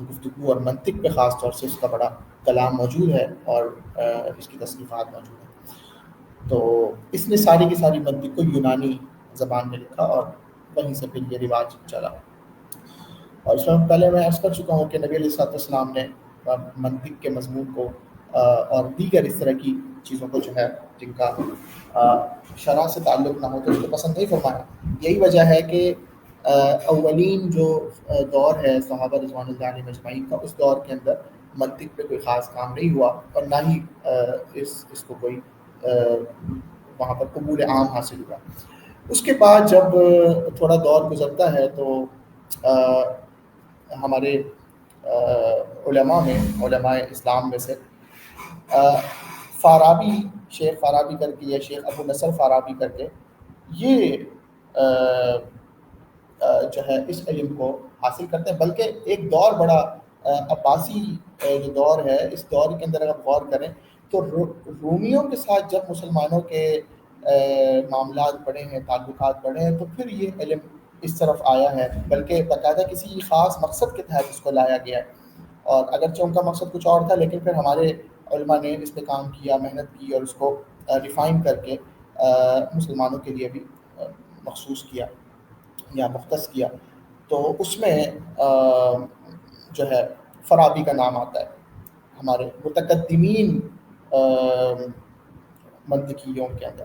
گفتگو اور منطق پہ خاص طور سے اس کا بڑا کلام موجود ہے اور اس کی تصنیفات موجود ہیں. تو اس نے ساری کی ساری منطق کو یونانی زبان میں لکھا اور وہیں سے پھر یہ رواج چلا. اور اس میں پہلے میں عرض کر چکا ہوں کہ نبی علیہ السلام نے منطق کے مضمون کو اور دیگر اس طرح کی چیزوں کو جو ہے جن کا شرع سے تعلق نہ ہو تو اس کو پسند نہیں فرمایا. یہی وجہ ہے کہ اولین جو دور ہے صحابہ رضوان اللہ علیہم اجمعین کا، اس دور کے اندر منطق پہ کوئی خاص کام نہیں ہوا اور نہ ہی اس کو کوئی وہاں پر قبول عام حاصل ہوا. اس کے بعد جب تھوڑا دور گزرتا ہے تو ہمارے علماء میں، علماء اسلام میں سے فارابی، شیخ فارابی کر کے یا شیخ ابو نصر فارابی کر کے یہ جو ہے اس علم کو حاصل کرتے ہیں. بلکہ ایک دور بڑا عباسی جو دور ہے، اس دور کے اندر اگر غور کریں تو رومیوں کے ساتھ جب مسلمانوں کے معاملات بڑھے ہیں، تعلقات بڑھے ہیں، تو پھر یہ علم اس طرف آیا ہے. بلکہ باقاعدہ کسی خاص مقصد کے تحت اس کو لایا گیا ہے، اور اگرچہ ان کا مقصد کچھ اور تھا لیکن پھر ہمارے علماء نے اس پہ کام کیا، محنت کی اور اس کو ریفائن کر کے مسلمانوں کے لیے بھی مخصوص کیا یا مختص کیا. تو اس میں جو ہے فارابی کا نام آتا ہے. ہمارے متقدمین منطقیوں کے اندر.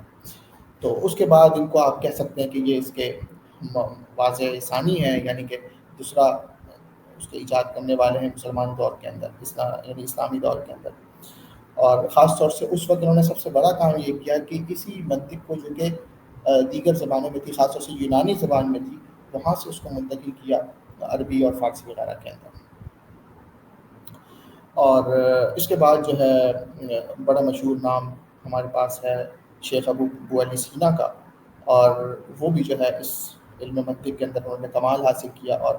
تو اس کے بعد ان کو آپ کہہ سکتے ہیں کہ یہ اس کے واضح ثانی ہیں، یعنی کہ دوسرا اس کے ایجاد کرنے والے ہیں مسلمان دور کے اندر، یعنی اسلامی دور کے اندر. اور خاص طور سے اس وقت انہوں نے سب سے بڑا کام یہ کیا کہ اسی منطق کو جو کہ دیگر زبانوں میں تھی، خاص طور سے یونانی زبان میں تھی، وہاں سے اس کو منتقل کیا عربی اور فارسی وغیرہ کے اندر. اور اس کے بعد جو ہے بڑا مشہور نام ہمارے پاس ہے شیخ ابو علی سینا کا، اور وہ بھی جو ہے اس علم منطق کے اندر انہوں نے کمال حاصل کیا، اور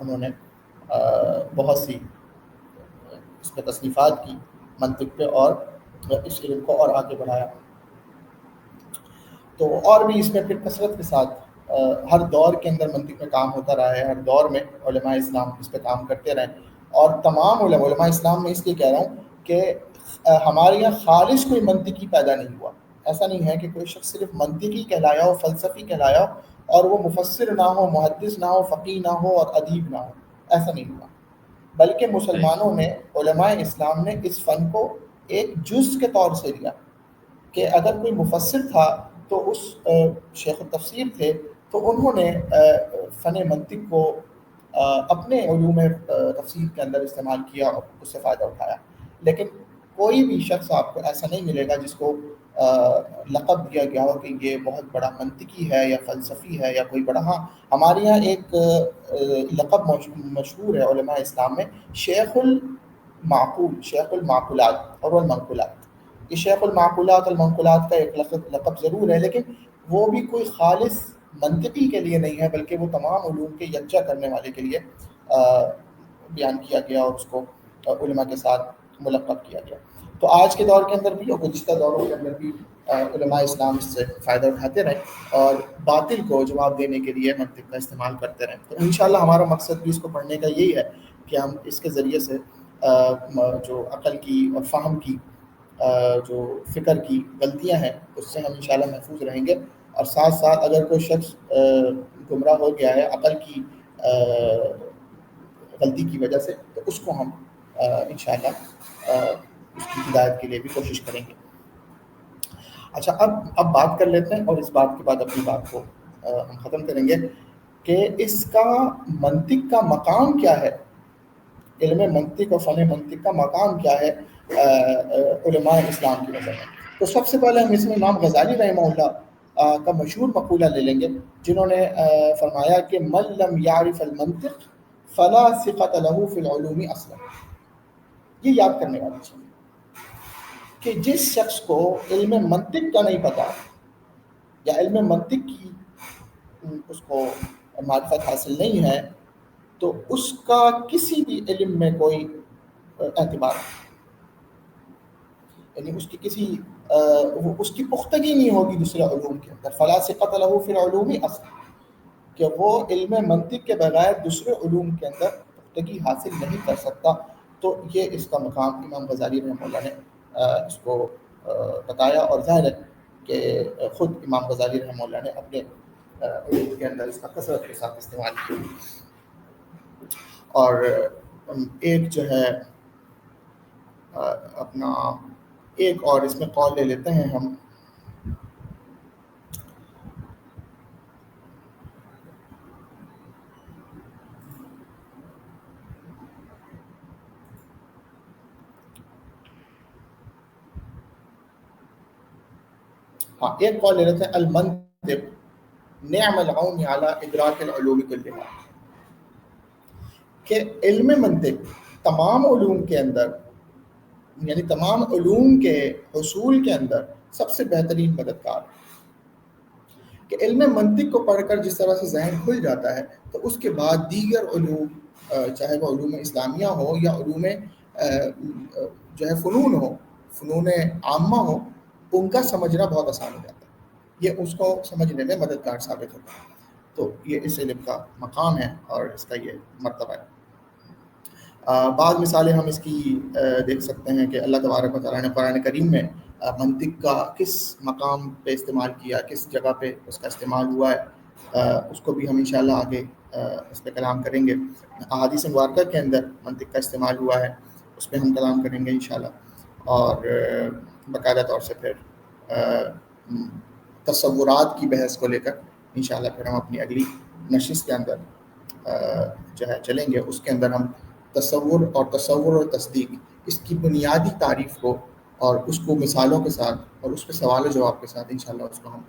انہوں نے بہت سی اس پہ تصنیفات کی منطق پہ، اور اس علم کو اور آگے بڑھایا. تو اور بھی اس میں پھر کثرت کے ساتھ ہر دور کے اندر منطق میں کام ہوتا رہا ہے، ہر دور میں علماء اسلام اس پہ کام کرتے رہے. اور تمام علماء اسلام میں اس لیے کہہ رہا ہوں کہ ہمارے یہاں خالص کوئی منطقی پیدا نہیں ہوا. ایسا نہیں ہے کہ کوئی شخص صرف منطقی کہلایا ہو، فلسفی کہلایا ہو، اور وہ مفسر نہ ہو، محدث نہ ہو، فقیہ نہ ہو اور ادیب نہ ہو. ایسا نہیں ہوا، بلکہ مسلمانوں نے، علماء اسلام نے اس فن کو ایک جز کے طور سے لیا کہ اگر کوئی مفسر تھا تو اس شیخ التفسیر تھے تو انہوں نے فن منطق کو اپنے علوم تفسیر کے اندر استعمال کیا اور اس سے فائدہ اٹھایا. لیکن کوئی بھی شخص آپ کو ایسا نہیں ملے گا جس کو لقب دیا گیا ہو کہ یہ بہت بڑا منطقی ہے یا فلسفی ہے یا کوئی بڑا. ہاں، ہمارے یہاں ایک لقب مشہور ہے علماء اسلام میں، شیخ المعقول، شیخ المعقولات اور المنقولات. یہ شیخ المعقولات المنقولات کا ایک لقب ضرور ہے، لیکن وہ بھی کوئی خالص منطقی کے لیے نہیں ہے، بلکہ وہ تمام علوم کے یکجا کرنے والے کے لیے بیان کیا گیا اور اس کو علماء کے ساتھ ملقب کیا گیا. تو آج کے دور کے اندر بھی اور گزشتہ دوروں کے اندر بھی علماء اسلام اس سے فائدہ اٹھاتے رہے اور باطل کو جواب دینے کے لیے منطق کا استعمال کرتے رہے. تو انشاءاللہ ہمارا مقصد بھی اس کو پڑھنے کا یہی ہے کہ ہم اس کے ذریعے سے جو عقل کی اور فہم کی، جو فکر کی غلطیاں ہیں اس سے ہم انشاءاللہ محفوظ رہیں گے. اور ساتھ ساتھ اگر کوئی شخص گمراہ ہو گیا ہے عقل کی غلطی کی وجہ سے، تو اس کو ہم انشاءاللہ اس کی ہدایت کے لیے بھی کوشش کریں گے. اچھا، اب بات کر لیتے ہیں، اور اس بات کے بعد اپنی بات کو ہم ختم کریں گے کہ اس کا منطق کا مقام کیا ہے، علم منطق اور فن منطق کا مقام کیا ہے علماء اسلام کی نظر میں. تو سب سے پہلے ہم اس میں امام غزالی رحمہ اللہ کا مشہور مقولہ لے لیں گے، جنہوں نے فرمایا کہ من لم یعرف المنطق فلا ثقۃ له فی العلوم اصلا. یہ یاد کرنے والی چیز کہ جس شخص کو علم منطق کا نہیں پتا یا علم منطق کی اس کو معرفت حاصل نہیں ہے، تو اس کا کسی بھی علم میں کوئی اعتبار نہیں، یعنی اس کی اس کی پختگی نہیں ہوگی دوسرے علوم کے اندر. فلا ثقۃ له فی العلوم اصلا، کہ وہ علم منطق کے بغیر دوسرے علوم کے اندر پختگی حاصل نہیں کر سکتا. تو یہ اس کا مقام امام غزالی رحمہ اللہ نے اس کو بتایا، اور ظاہر ہے کہ خود امام غزالی رحمہ اللہ نے اپنے علم کے اندر اس کا کثرت کے ساتھ استعمال کیا. اور ایک جو ہے اپنا ایک اور اس میں قول لے لیتے ہیں ہم. ہاں، ایک قول لے لیتے ہیں، المنطق نعم العون علی ادراک العلوم کلھا، کہ علم منطق تمام علوم کے اندر، یعنی تمام علوم کے حصول کے اندر سب سے بہترین مددگار. کہ علم منطق کو پڑھ کر جس طرح سے ذہن کھل جاتا ہے، تو اس کے بعد دیگر علوم، چاہے وہ علوم اسلامیہ ہو یا علوم جو ہے فنون ہو، فنون عامہ ہو، ان کا سمجھنا بہت آسان ہو جاتا ہے. یہ اس کو سمجھنے میں مددگار ثابت ہوتا ہے. تو یہ اس علم کا مقام ہے اور اس کا یہ مرتبہ ہے. بعض مثالیں ہم اس کی دیکھ سکتے ہیں کہ اللہ تبارک و تعالیٰ نے قرآن کریم میں منطق کا کس مقام پہ استعمال کیا، کس جگہ پہ اس کا استعمال ہوا ہے، اس کو بھی ہم انشاءاللہ آگے اس پہ کلام کریں گے. احادیث مبارکہ کے اندر منطق کا استعمال ہوا ہے، اس پہ ہم کلام کریں گے انشاءاللہ. اور باقاعدہ طور سے پھر تصورات کی بحث کو لے کر انشاءاللہ پھر ہم اپنی اگلی نشست کے اندر جو ہے چلیں گے. اس کے اندر ہم تصور اور تصدیق اس کی بنیادی تعریف کو اور اس کو مثالوں کے ساتھ اور اس پہ سوال و جواب کے ساتھ انشاءاللہ اس کو ہم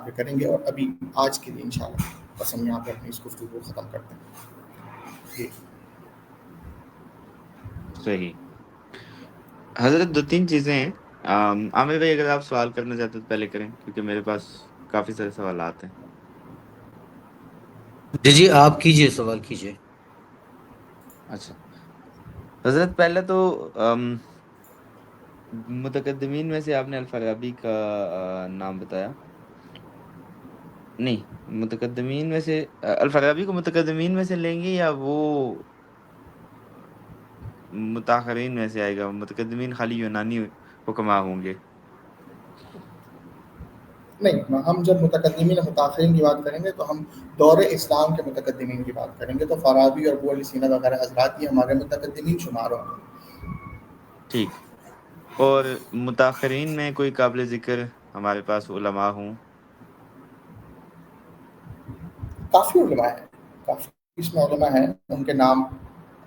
پھر کریں گے. اور ابھی آج کے لیے انشاءاللہ بس ہم یہاں پہ اپنی اس گفتگو کو ختم کرتے ہیں. جی صحیح. حضرت 2-3 چیزیں ہیں. عامر بھائی اگر آپ سوال کرنا چاہتے تو پہلے کریں کیونکہ میرے پاس کافی سارے سوالات ہیں. جی آپ کیجئے، سوال کیجئے. اچھا حضرت، پہلے تو متقدمین میں سے آپ نے الفارابی کا نام بتایا. نہیں، متقدمین میں سے الفارابی کو متقدمین میں سے لیں گے یا وہ متاخرین میں سے آئے گا؟ متقدمین خالی یونانی حکماء ہوں گے. نہیں، ہم جب متقدمین اور متاخرین کی بات کریں گے تو ہم دور اسلام کے متقدمین کی بات کریں گے. تو فارابی اور ابو علی سینا وغیرہ حضرات یہ ہمارے متقدمین شمار ہوں گے. ٹھیک. اور متاخرین میں کوئی قابل ذکر ہمارے پاس علماء ہوں؟ کافی علماء ہیں، کافی اس میں علماء ہیں، ان کے نام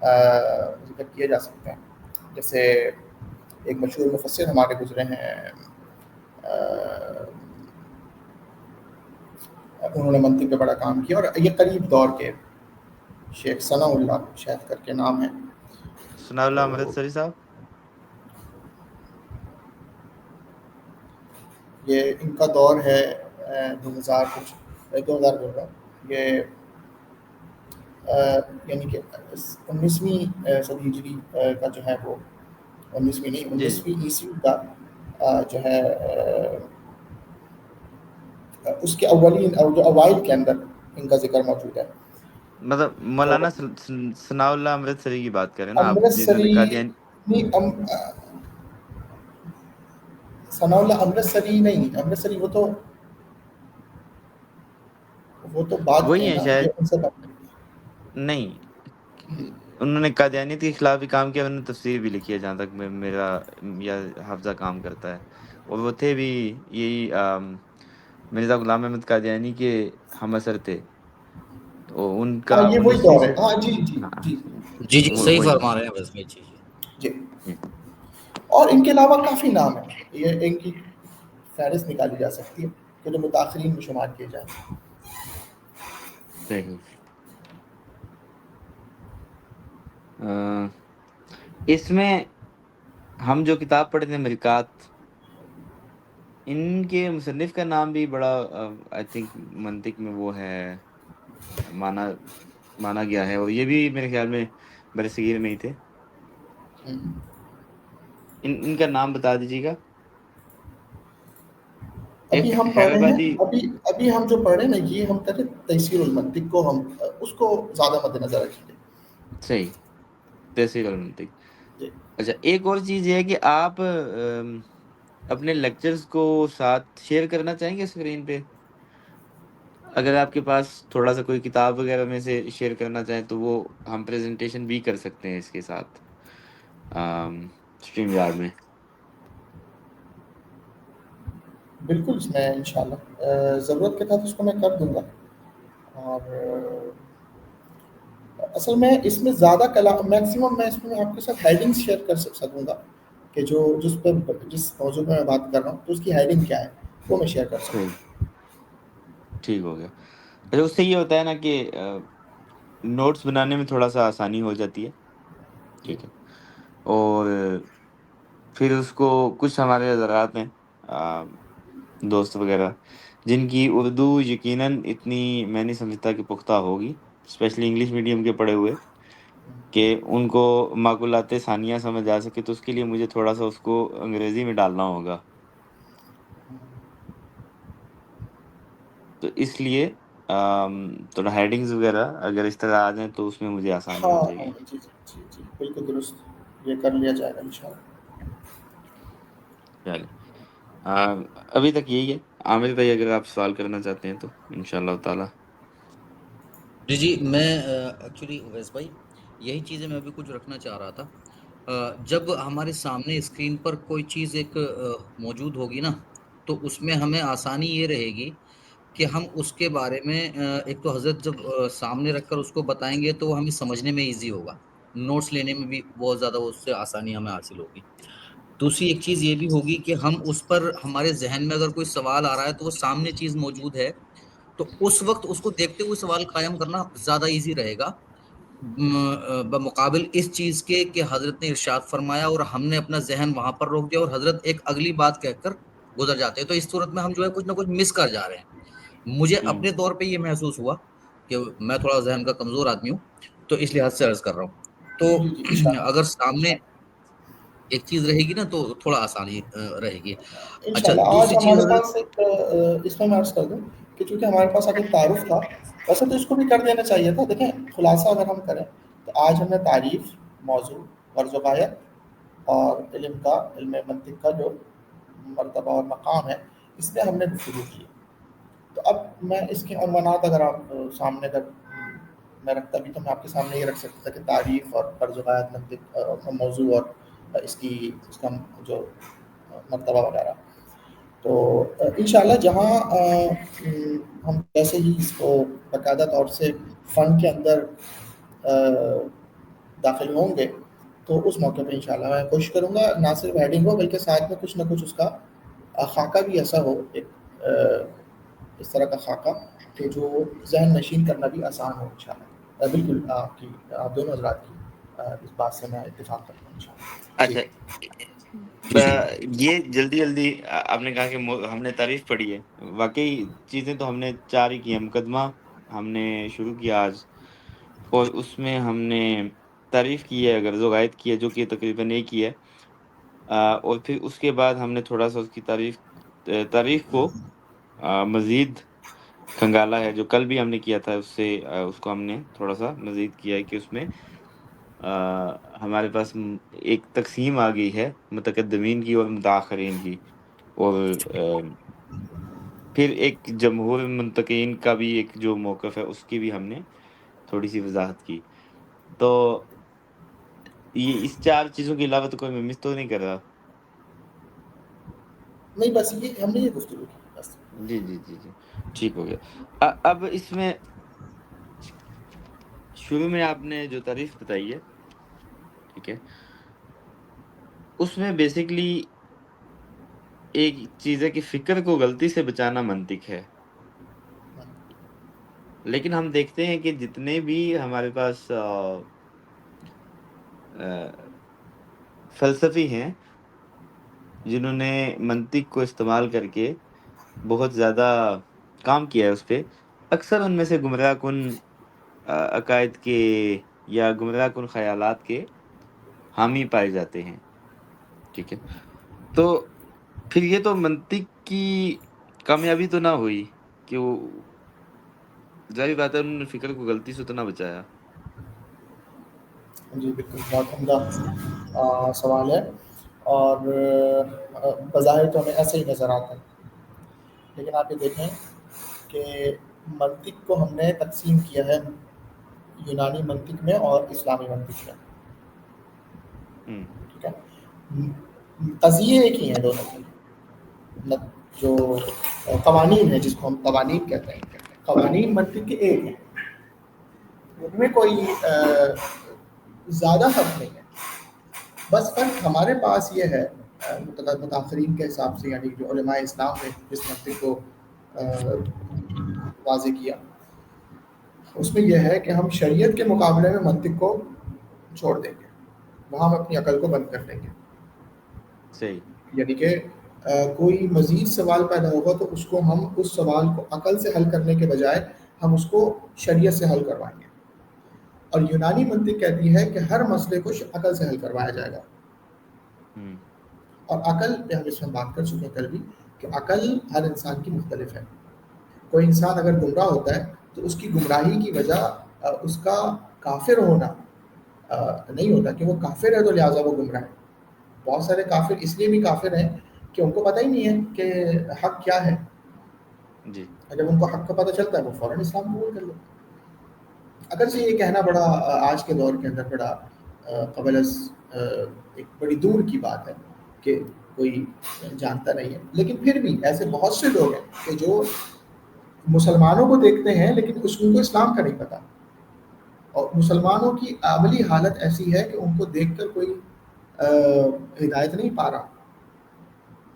ذکر کیے جا سکتے ہیں. جیسے ایک مشہور مفسر ہمارے گزرے ہیں، انہوں نے منطق پہ بڑا کام کیا اور یہ قریب دور کے شیخ ثناء اللہ شاید کر کے نام ہے. ثناء اللہ تو امرتسری صاحب. یہ ان کا دور ہے 2000 بول رہا ہوں، یہ یعنی کہ 19ویں صدی ہجری کا جو ہے وہ 19ویں نہیں جی جی، 19ویں عیسوی کا جو ہے اس کے اولین اور جو اوائل کے اندر ان کا ذکر موجود ہے. مطلب تو مولانا ثناء اللہ امرتسری کی بات کریں نا آپ، جنہوں نے امرتسری قادیان. نہیں، ثناء اللہ امرتسری نہیں، امرتسری وہ تو بعد کے وہی ہیں ہیں نا، یہ شاید. ان سے پہلے. نہیں، انہوں نے قادیانیت کے خلاف بھی کام کیا، انہوں نے تفسیر بھی لکھی ہے جہاں تک میرا یا حافظہ کام کرتا ہے. اور وہ تھے بھی یہی مرزا غلام احمد قادیانی کے ہم اثر تھے. تو ان کا ہاں یہ وہی 19ویں دور ہے. ہاں جی جی ہاں جی جی جی صحیح وہی. فرما رہے ہیں بس میں. جی جی جی. جی، اور ان کے علاوہ کافی نام ہیں، یہ ان کی فہرست نکالی جا سکتی ہے کہ جو متاثرین میں شمار کیے جائیں. صحیح. اس میں ہم جو کتاب پڑھتے ہیں مرکات، ان کے مصنف کا نام بھی بڑا آئی تھنک منطق میں وہ ہے، مانا مانا گیا ہے، اور یہ بھی میرے خیال میں برصغیر میں ہی تھے. ان کا نام بتا دیجیے گا. ایک ابھی ہم پڑھ رہے ہیں، حیدرآبادی. ابھی ہم جو پڑھ رہے ہیں نا یہ ہم کہتے ہیں تیسیر المنطق کو، ہم اس کو زیادہ مد نظر رکھیں گے. صحیح، تحصیل المنطق. جی. اچھا، ایک اور چیز یہ ہے کہ آپ اپنے لیکچرز کو ساتھ شیئر کرنا چاہیں گے اسکرین پہ؟ اگر آپ کے پاس تھوڑا سا کوئی کتاب وغیرہ میں سے شیئر کرنا چاہیں تو وہ ہم پریزنٹیشن بھی کر سکتے ہیں اس کے ساتھ اسٹریم یارڈ میں. بالکل، اس میں انشاءاللہ ضرورت کے تحت اس کو میں کر دوں گا. اور اصل میں اس میں زیادہ کلام میکسیمم میں اس میں آپ کے ساتھ ہیڈنگ شیئر کر سکوں گا کہ جس موضوع پہ میں بات کر رہا ہوں تو اس کی ہیڈنگ کیا ہے وہ میں شیئر کر سکوں صحیح، گا. ٹھیک ہو گیا. اچھا، اس سے یہ ہوتا ہے نا کہ نوٹس بنانے میں تھوڑا سا آسانی ہو جاتی ہے. جی. ٹھیک ہے. اور پھر اس کو کچھ ہمارے حضرات ہیں دوست وغیرہ جن کی اردو یقیناً اتنی میں نہیں سمجھتا کہ پختہ ہوگی، اسپیشلی انگلش میڈیم کے پڑھے ہوئے، کہ ان کو معقولات ثانیہ سمجھ آ سکے. تو اس کے لیے مجھے تھوڑا سا اس کو انگریزی میں ڈالنا ہوگا. تو اس لیے تھوڑا ہیڈنگز وغیرہ اگر اس طرح آ جائیں تو اس میں مجھے آسانی ہو ہاں جائے ہاں گی. جی جی جی جی بالکل درست، یہ کر لیا جائے گا انشاءاللہ. چلیں، ابھی تک یہی ہے. عامر بھائی اگر آپ سوال کرنا چاہتے ہیں تو انشاءاللہ تعالی. جی جی میں ایکچولی اویس بھائی یہی چیزیں میں بھی کچھ رکھنا چاہ رہا تھا جب ہمارے سامنے اسکرین پر کوئی چیز ایک موجود ہوگی نا، تو اس میں ہمیں آسانی یہ رہے گی کہ ہم اس کے بارے میں ایک تو حضرت جب سامنے رکھ کر اس کو بتائیں گے تو وہ ہمیں سمجھنے میں ایزی ہوگا، نوٹس لینے میں بھی بہت زیادہ اس سے آسانی ہمیں حاصل ہوگی۔ دوسری ایک چیز یہ بھی ہوگی کہ ہم اس پر، ہمارے ذہن میں اگر کوئی سوال آ رہا ہے تو وہ سامنے چیز موجود ہے، تو اس وقت اس کو دیکھتے ہوئے سوال قائم کرنا زیادہ ایزی رہے گا بمقابل اس چیز کے کہ حضرت نے ارشاد فرمایا اور ہم نے اپنا ذہن وہاں پر روک دیا اور حضرت ایک اگلی بات کہہ کر گزر جاتے ہیں، تو اس صورت میں ہم جو ہے کچھ نہ کچھ مس کر جا رہے ہیں۔ مجھے اپنے طور پہ یہ محسوس ہوا کہ میں تھوڑا ذہن کا کمزور آدمی ہوں، تو اس لحاظ سے عرض کر رہا ہوں۔ تو جی جی انشاءاللہ، اگر سامنے ایک چیز رہے گی نا تو تھوڑا آسانی رہے گی۔ اچھا، انشاءاللہ آج دوسری چیز ہمارے حضرت، پاس ایک اس میں عرض کر دوں کہ چونکہ ہمارے پاس اب ایک تعارف تھا، ویسے تو اس کو بھی کر دینا چاہیے تھا۔ دیکھیں خلاصہ اگر ہم کریں تو آج ہم نے تعریف، موضوع، غرض و غایت اور علم منطق کا جو مرتبہ اور مقام ہے، اس میں ہم نے گفتگو کی۔ تو اب میں اس کے عنوانات اگر آپ سامنے اگر میں رکھتا بھی تو میں آپ کے سامنے یہ رکھ سکتا تھا کہ تعریف اور غرض و غایت، منطق، موضوع اور اس کا جو مرتبہ وغیرہ۔ تو انشاءاللہ جہاں ہم جیسے ہی اس کو باقاعدہ طور سے فن کے اندر داخل ہوں گے تو اس موقع پہ انشاءاللہ میں کوشش کروں گا نہ صرف ہیڈنگ ہو بلکہ ساتھ میں کچھ نہ کچھ اس کا خاکہ بھی ایسا ہو، ایک اس طرح کا خاکہ کہ جو ذہن نشین کرنا بھی آسان ہو انشاءاللہ۔ بالکل آپ دونوں حضرات کی اس بات سے میں اتفاق کرتا ہوں انشاءاللہ۔ جی اچھا، یہ جلدی جلدی آپ نے کہا کہ ہم نے تعریف پڑھی ہے، واقعی چیزیں تو ہم نے 4 ہی کی ہیں۔ مقدمہ ہم نے شروع کیا آج، اور اس میں ہم نے تعریف کی ہے، غرض و غایت کی ہے جو کہ تقریباً ایک ہی ہے، اور پھر اس کے بعد ہم نے تھوڑا سا اس کی تاریخ کو مزید کھنگالا ہے، جو کل بھی ہم نے کیا تھا، اس سے اس کو ہم نے تھوڑا سا مزید کیا ہے کہ اس میں ہمارے پاس ایک تقسیم آ گئی ہے متقدمین کی اور متاخرین کی، اور پھر ایک جمہور منتقین کا بھی ایک جو موقف ہے اس کی بھی ہم نے تھوڑی سی وضاحت کی۔ تو یہ اس 4 چیزوں کے علاوہ تو کوئی میں مس تو نہیں کر رہا؟ نہیں، بس یہ ہم نے یہ گفتگو کی بس۔ جی جی جی جی، ٹھیک ہو گیا۔ اب اس میں شروع میں آپ نے جو تعریف بتائی ہے، ٹھیک ہے، اس میں بیسیکلی ایک چیز ہے کہ فکر کو غلطی سے بچانا منطق ہے، لیکن ہم دیکھتے ہیں کہ جتنے بھی ہمارے پاس فلسفی ہیں جنہوں نے منطق کو استعمال کر کے بہت زیادہ کام کیا ہے اس پہ، اکثر ان میں سے گمراہ کن عقائد کے یا گمراہ کن خیالات کے حامی پائے جاتے ہیں، ٹھیک ہے۔ تو پھر یہ تو منطق کی کامیابی تو نہ ہوئی کہ وہ، ظاہر بات ہے انہوں نے فکر کو غلطی سے تو نہ بچایا۔ جی بالکل، بہت عمدہ سوال ہے، اور بظاہر تو ہمیں ایسے ہی نظر آتا ہے، لیکن آپ یہ دیکھیں کہ منطق کو ہم نے تقسیم کیا ہے یونانی منطق میں اور اسلامی منطق میں، ہوں ٹھیک ہے۔ قضیے ایک ہی ہیں دونوں کے، جو قوانین ہیں جس کو ہم قوانین کہتے ہیں، قوانین منطق کے ایک ہیں، ان میں کوئی زیادہ فرق نہیں ہے۔ بس فرق ہمارے پاس یہ ہے متاخرین کے حساب سے، یعنی جو علماء اسلام نے جس منطق کو واضح کیا، اس میں یہ ہے کہ ہم شریعت کے مقابلے میں منطق کو چھوڑ دیں گے، وہاں ہم اپنی عقل کو بند کر دیں گے، صحیح۔ یعنی کہ کوئی مزید سوال پیدا ہوگا تو اس کو ہم اس سوال کو عقل سے حل کرنے کے بجائے ہم اس کو شریعت سے حل کروائیں گے، اور یونانی منطق کہتی ہے کہ ہر مسئلے کو عقل سے حل کروایا جائے گا، ہوں اور عقل پہ ہم اس میں بات کر چکے ہیں کل بھی کہ عقل ہر انسان کی مختلف ہے۔ کوئی انسان اگر گمراہ ہوتا ہے تو اس کی گمراہی کی وجہ اس کا کافر ہونا نہیں ہوتا کہ وہ کافر ہے تو لہٰذا وہ گمراہ ہے۔ بہت سارے کافر اس لیے بھی کافر ہیں کہ ان کو پتہ ہی نہیں ہے کہ حق کیا ہے، جی جب ان کو حق کا پتہ چلتا ہے وہ فوراً اسلام قبول کر لیتے ہیں۔ اگرچہ یہ کہنا بڑا آج کے دور کے اندر بڑا قابل ایک بڑی دور کی بات ہے کہ کوئی جانتا نہیں ہے، لیکن پھر بھی ایسے بہت سے لوگ ہیں کہ جو مسلمانوں کو دیکھتے ہیں لیکن ان کو اسلام کا نہیں پتہ، اور مسلمانوں کی عملی حالت ایسی ہے کہ ان کو دیکھ کر کوئی ہدایت نہیں پا رہا.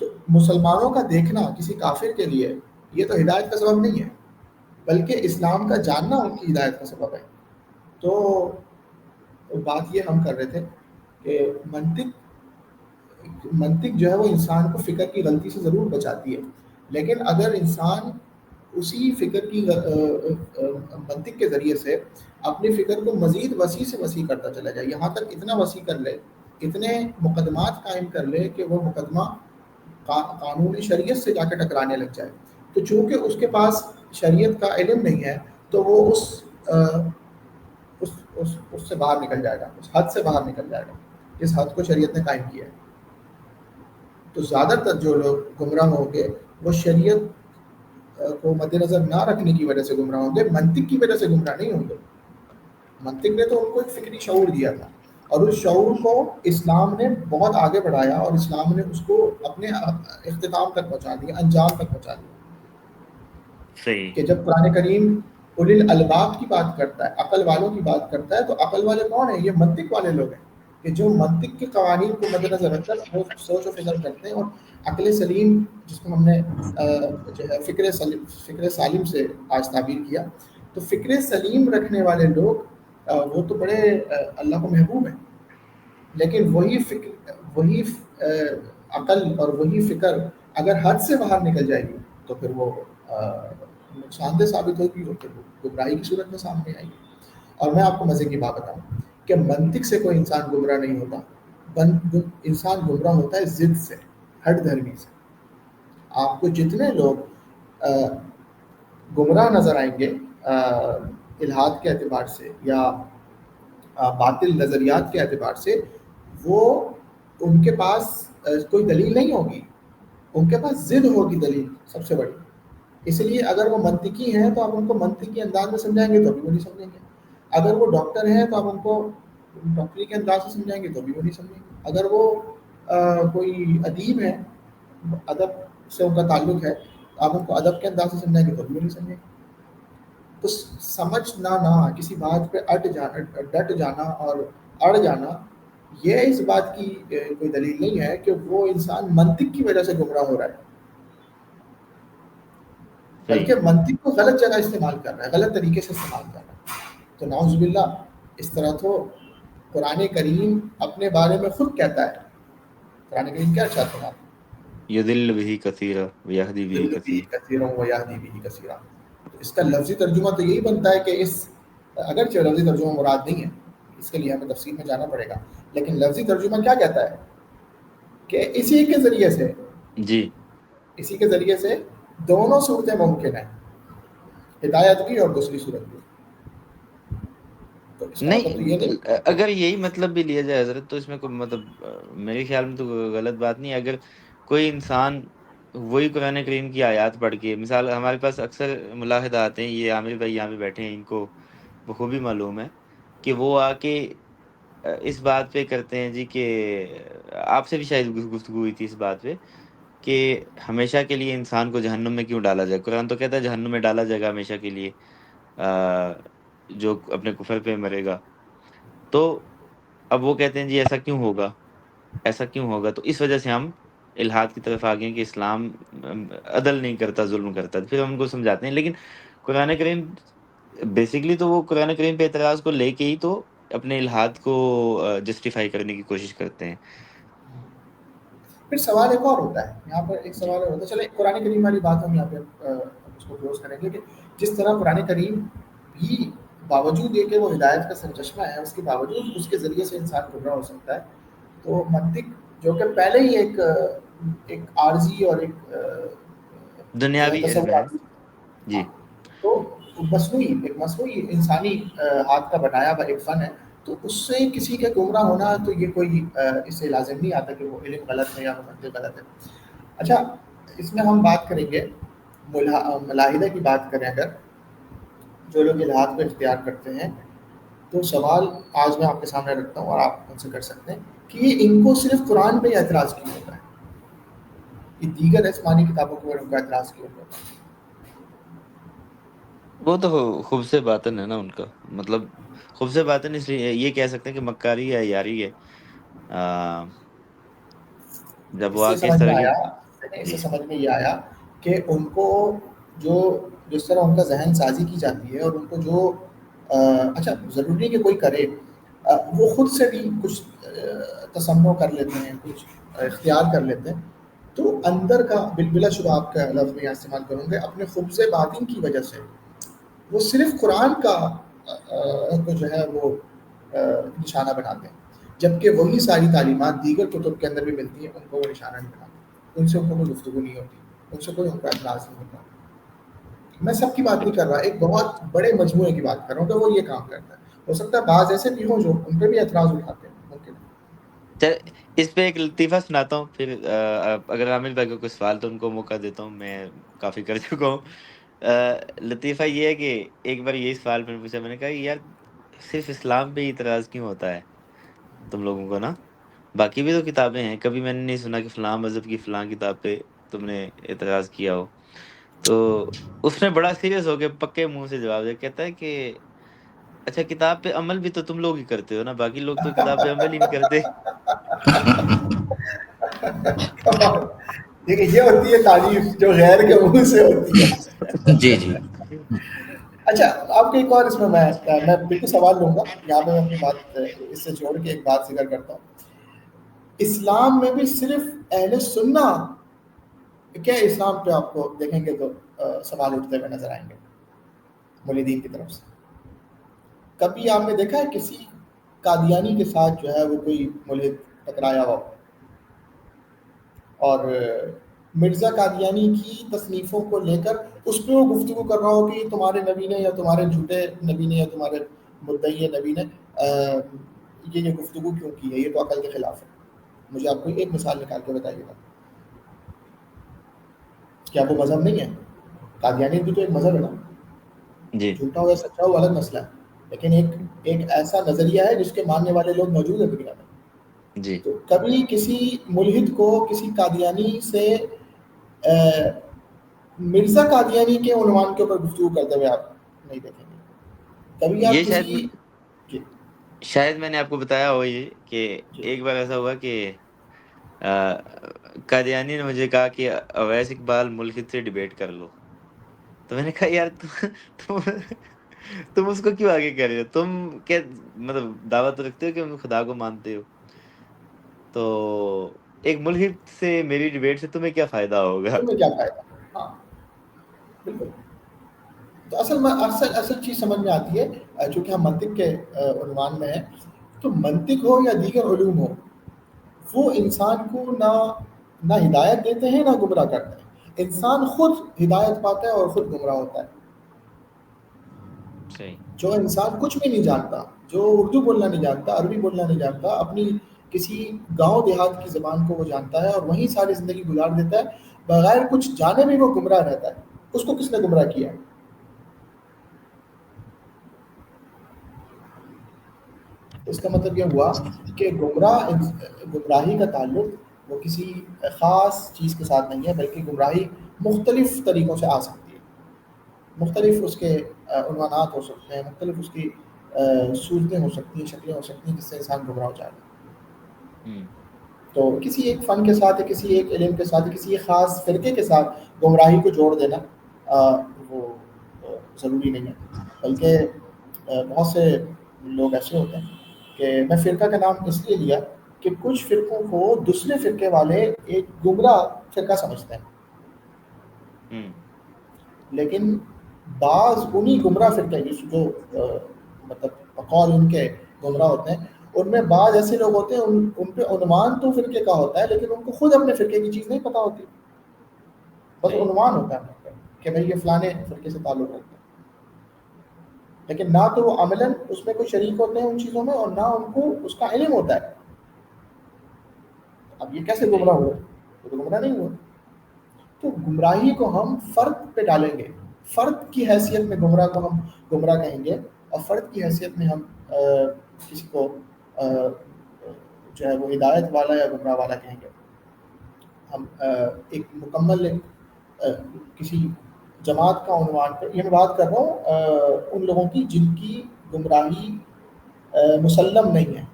تو مسلمانوں کا دیکھنا کسی کافر کے لیے یہ تو ہدایت کا سبب نہیں ہے، بلکہ اسلام کا جاننا ان کی ہدایت کا سبب ہے. تو بات یہ ہم کر رہے تھے کہ منطق جو ہے وہ انسان کو فکر کی غلطی سے ضرور بچاتی ہے، لیکن اگر انسان اسی فکر کی منطق کے ذریعے سے اپنی فکر کو مزید وسیع سے وسیع کرتا چلا جائے، یہاں تک اتنا وسیع کر لے، اتنے مقدمات قائم کر لے کہ وہ مقدمہ قانون شریعت سے جا کے ٹکرانے لگ جائے، تو چونکہ اس کے پاس شریعت کا علم نہیں ہے تو وہ اس سے باہر نکل جائے گا، اس حد سے باہر نکل جائے گا جس حد کو شریعت نے قائم کیا ہے. تو زیادہ تر جو لوگ گمراہ ہوں گے وہ شریعت کو مد نظر نہ رکھنے کی وجہ سے گمراہ ہوں گے، منطق کی وجہ سے گمراہ نہیں ہوں گے. منطق نے تو ان کو ایک فکری شعور دیا تھا، اور اس شعور کو اسلام نے بہت آگے بڑھایا، اور اسلام نے اس کو اپنے اختتام تک پہنچا دیا، انجام تک پہنچا دیا. صحیح. کہ جب قرآن کریم اولل الالباب کی بات کرتا ہے، عقل والوں کی بات کرتا ہے، تو عقل والے کون ہیں؟ یہ منطق والے لوگ ہیں کہ جو منطق کے قوانین کو مد نظر رکھ کر وہ سوچ و فکر کرتے ہیں. اور عقل سلیم، جس کو ہم نے جو ہے فکر سالم سے آج تعبیر کیا، تو فکر سلیم رکھنے والے لوگ وہ تو بڑے اللہ کو محبوب ہیں، لیکن وہی عقل اور وہی فکر اگر حد سے باہر نکل جائے گی تو پھر وہ نقصان دہ ثابت ہوگی، اور پھر وہ گمراہی کی صورت میں سامنے آئے گی. اور میں آپ کو مزے کی بات بتاؤں کہ منطق سے کوئی انسان گمراہ نہیں ہوتا، انسان گمراہ ہوتا ہے ضد سے، ہٹ دھرمی سے. آپ کو جتنے لوگ گمراہ نظر آئیں گے الحاد کے اعتبار سے یا باطل نظریات کے اعتبار سے، وہ ان کے پاس کوئی دلیل نہیں ہوگی، ان کے پاس ضد ہوگی دلیل سب سے بڑی. اس لیے اگر وہ منطقی ہیں تو آپ ان کو منطقی انداز میں سمجھائیں گے تو بھی وہ نہیں سمجھیں گے. اگر وہ ڈاکٹر ہیں تو آپ ان کو ڈاکٹری کے انداز سے سمجھائیں گے تو بھی وہ نہیں سمجھیں گے. اگر وہ کوئی ادیب ہے، ادب سے ان کا تعلق ہے، آپ ان کو ادب کے انداز سے سمجھائیں گے تو بھی وہ نہیں سمجھیں گے. تو سمجھنا نہ، کسی بات پہ ڈٹ جانا اور اڑ جانا، یہ اس بات کی کوئی دلیل نہیں ہے کہ وہ انسان منطق کی وجہ سے گمراہ ہو رہا ہے، صحیح. بلکہ منطق کو غلط جگہ استعمال کر رہا ہے، غلط طریقے سے استعمال کر رہا ہے. تو نعوذ باللہ اس طرح تو قرآن کریم اپنے بارے میں خود کہتا ہے. قرآن کریم کیا چاہتا ہے؟ یضل به کثیرا ویہدی به کثیرا. اس کا لفظی ترجمہ تو یہی بنتا ہے کہ اگرچہ لفظی ترجمہ مراد نہیں ہے، اس کے لیے ہمیں تفصیل میں جانا پڑے گا، لیکن لفظی ترجمہ کیا کہتا ہے کہ اسی کے ذریعے سے دونوں صورتیں ممکن ہیں، ہدایت بھی اور دوسری صورت بھی. تو اس کا مطلب تو یہ نہیں، نہیں. اگر یہی مطلب بھی لیا جائے حضرت تو اس میں کوئی مطلب میرے خیال میں تو غلط بات نہیں ہے. اگر کوئی انسان وہی قرآن کریم کی آیات پڑھ کے، مثال ہمارے پاس اکثر ملاحظہ آتے ہیں، یہ عامر بھائی یہاں پہ بیٹھے ہیں، ان کو بخوبی معلوم ہے کہ وہ آ کے اس بات پہ کرتے ہیں جی کہ آپ سے بھی شاید گفتگو ہوئی تھی اس بات پہ کہ ہمیشہ کے لیے انسان کو جہنم میں کیوں ڈالا جائے. قرآن تو کہتا ہے جہنم میں ڈالا جائے گا ہمیشہ کے لیے جو اپنے کفر پہ مرے گا. تو اب وہ کہتے ہیں جی ایسا کیوں ہوگا، ایسا کیوں ہوگا. تو اس وجہ سے ہم الحاد کی طرف آ گئے کہ اسلام عدل نہیں کرتا، ظلم کرتا. پھر ہم ان کو سمجھاتے ہیں، لیکن قرآن کریم بیسیکلی تو وہ قرآن کریم پہ اعتراض کو لے کے ہی تو اپنے الحاد کو جسٹیفائی کرنے کی کوشش کرتے ہیں. پھر سوال ایک اور ہوتا ہے یہاں پر، ایک جی سوال اور ہوتا ہے. چلے قرآن کریم والی بات ہم یہاں پہ اس کو کلوز کریں گے کہ جس طرح قرآن کریم بھی باوجود یہ کہ وہ ہدایت کا سرچشمہ ہے، اس کے باوجود اس کے ذریعے سے انسان گمراہ ہو سکتا ہے. تو منطق جو کہ پہلے ہی ایک عارضی اور ایک جو ہے دنیاوی علم ہے. تصور، جی تو مصنوعی انسانی ہاتھ کا بنایا ہوا ایک فن ہے. تو اس سے کسی کا گمراہ ہونا تو یہ کوئی اس سے لازم نہیں آتا کہ وہ علم غلط ہے یا وہ منطق غلط ہے. اچھا، اس میں ہم بات کریں گے ملاحدہ کی بات کریں. اگر جو لوگ الحاد کو اختیار کرتے ہیں تو سوال آج میں آپ کے سامنے رکھتا ہوں اور آپ ان سے کر سکتے ہیں کہ ان کو صرف قرآن پہ اعتراض کیوں ہوتا ہے، یہ دیگر آسمانی کتابوں کے اوپر ان کا اعتراض کیوں ہوتا ہے؟ وہ تو خوب سے باطن ہے نا ان کا، مطلب خوب سے باطن اس لیے یہ کہہ سکتے ہیں کہ مکاری ہے، یاری ہے، آ، جب اس وہ آ سے کے اس سمجھ میں طرح کی. آیا، اس سے جی سمجھ میں یہ آیا کہ ان کو جو جس طرح ان کا ذہن سازی کی جاتی ہے، اور ان کو جو اچھا ضروری نہیں کہ کوئی کرے، وہ خود سے بھی کچھ تصنع کر لیتے ہیں، کچھ اختیار کر لیتے ہیں، تو اندر کا بلا شبہ آپ کا لفظ میں یہاں استعمال کروں گے، اپنے خبز باطن کی وجہ سے وہ صرف قرآن کا کو جو ہے وہ نشانہ بناتے ہیں، جبکہ وہی ساری تعلیمات دیگر کتب کے اندر بھی ملتی ہیں، ان کو وہ نشانہ نہیں بناتے، ان سے ان کو کوئی گفتگو نہیں ہوتی، ان سے کوئی ان کا اعتراض نہیں ہوتا. میں سب کی بات نہیں کر رہا، ایک بہت بڑے مجموعے کی بات کر رہا ہوں کہ وہ یہ کام کرتا ہے. ہو سکتا ہے بعض ایسے بھی ہوں جو ان پہ بھی اعتراض اٹھاتے ہیں، ممکن ہے. چل، اس پہ ایک لطیفہ سناتا ہوں، پھر اگر عامر بھائی کو کوئی سوال تو ان کو موقع دیتا ہوں، میں کافی کر چکا ہوں. لطیفہ یہ ہے کہ ایک بار یہی سوال میں نے پوچھا، میں نے کہا یار صرف اسلام پہ ہی اعتراض کیوں ہوتا ہے تم لوگوں کو نا، باقی بھی تو کتابیں ہیں، کبھی میں نے نہیں سنا کہ فلاں مذہب کی فلاں کتاب پہ تم نے اعتراض کیا ہو. تو اس نے بڑا سیریس ہو کے پکے منہ سے جواب دیا، کہتا ہے کہ اچھا کتاب پہ عمل بھی تو تم لوگ ہی کرتے ہو نا، باقی لوگ تو کتاب پہ عمل ہی نہیں کرتے. دیکھیں یہ ہوتی ہے تعریف جو غیر کے منہ سے ہوتی ہے. جی جی اچھا آپ کے ایک اور اس میں بالکل سوال لوں گا یہاں پہ، میں اپنی بات اس سے جوڑ کے ایک بات ذکر کرتا ہوں. اسلام میں بھی صرف اہل سننا، کیا اسلام پہ آپ کو دیکھیں گے تو سوال اٹھتے ہوئے نظر آئیں گے مولدین کی طرف سے. کبھی آپ نے دیکھا ہے کسی قادیانی کے ساتھ جو ہے وہ کوئی ملحد ٹکرایا ہو اور مرزا قادیانی کی تصنیفوں کو لے کر اس پہ وہ گفتگو کر رہا ہو کہ یہ تمہارے نبی نے یا تمہارے جھوٹے نبی نے یا تمہارے مدعی نبی نے یہ گفتگو کیوں کی ہے، یہ تو عقل کے خلاف ہے. مجھے آپ کو ایک مثال نکال کے بتائیے گا. کیا وہ مذہب نہیں ہے؟ قادیانی بھی تو ایک مذہب ہے نا، جی جھوٹا ہو یا سچا ہو الگ مسئلہ ہے، لیکن ایک ایسا نظریہ ہے جس کے ماننے والے لوگ موجود ہیں دنیا میں. جی تو کبھی کسی ملحد کو کسی قادیانی سے مرزا قادیانی کے عنوان کے اوپر گفتگو کرتے ہوئے آپ نہیں دیکھیں گے. کبھی یہ آپ کسی جی شاید میں نے آپ کو بتایا ہو یہ کہ جی ایک بار ایسا ہوا کہ قادیانی نے مجھے کہا کہ اویس اقبال ملحد سے ڈیبیٹ کر لو. تو میں نے کہا یار تم تم اس کو کیوں آگے کر رہے ہو، تم کیا مطلب دعوت رکھتے ہو کہ تم خدا کو مانتے ہو، تو ایک ملحد سے میری ڈیبیٹ سے تمہیں کیا فائدہ ہوگا. تمہیں کیا فائدہ. ہاں بالکل. تو اصل چیز سمجھ میں آتی ہے چونکہ ہم منطق کے عنوان میں ہیں. تو منطق ہو یا دیگر علوم ہو، وہ انسان کو نہ ہدایت دیتے ہیں نہ گمراہ کرتے ہیں. انسان خود ہدایت پاتا ہے اور خود گمراہ ہوتا ہے. صحیح. جو انسان کچھ بھی نہیں جانتا، جو اردو بولنا نہیں جانتا، عربی بولنا نہیں جانتا، اپنی کسی گاؤں دیہات کی زبان کو وہ جانتا ہے اور وہیں ساری زندگی گزار دیتا ہے بغیر کچھ جانے بھی وہ گمراہ رہتا ہے. اس کو کس نے گمراہ کیا؟ اس کا مطلب یہ ہوا کہ گمراہی کا تعلق وہ کسی خاص چیز کے ساتھ نہیں ہے، بلکہ گمراہی مختلف طریقوں سے آ سکتی ہے. مختلف اس کے عنوانات ہو سکتے ہیں، مختلف اس کی صورتیں ہو سکتی ہیں، شکلیں ہو سکتی ہیں جس سے انسان گمراہ ہو جائے. ہوں. تو کسی ایک فن کے ساتھ، کسی ایک علم کے ساتھ، کسی ایک خاص فرقے کے ساتھ گمراہی کو جوڑ دینا وہ ضروری نہیں ہے. بلکہ بہت سے لوگ ایسے ہوتے ہیں کہ میں فرقہ کا نام اس لیے لیا کہ کچھ فرقوں کو دوسرے فرقے والے ایک گمراہ فرقہ سمجھتے ہیں، ہوں. لیکن بعض انہی گمراہ فرقے جو مطلب بقول ان کے گمراہ ہوتے ہیں، ان میں بعض ایسے لوگ ہوتے ہیں ان پہ عنوان تو فرقے کا ہوتا ہے لیکن ان کو خود اپنے فرقے کی چیز نہیں پتہ ہوتی، بس صحیح. عنوان ہوتا ہے کہ بھئی یہ فلانے فرقے سے تعلق رکھتا ہے، لیکن نہ تو وہ عملاً اس میں کوئی شریک ہوتے ہیں ان چیزوں میں، اور نہ ان کو اس کا علم ہوتا ہے. اب یہ کیسے صحیح. گمراہ ہوئے؟ وہ تو گمراہ نہیں ہوئے. تو گمراہی کو ہم فرد پہ ڈالیں گے، فرد کی حیثیت میں گمراہ کو ہم گمراہ کہیں گے، اور فرد کی حیثیت میں ہم کسی کو جو ہے وہ ہدایت والا یا گمراہ والا کہیں گے. ہم ایک مکمل کسی جماعت کا عنوان پر یہ میں بات کر رہا ہوں ان لوگوں کی جن کی گمراہی مسلم نہیں ہے،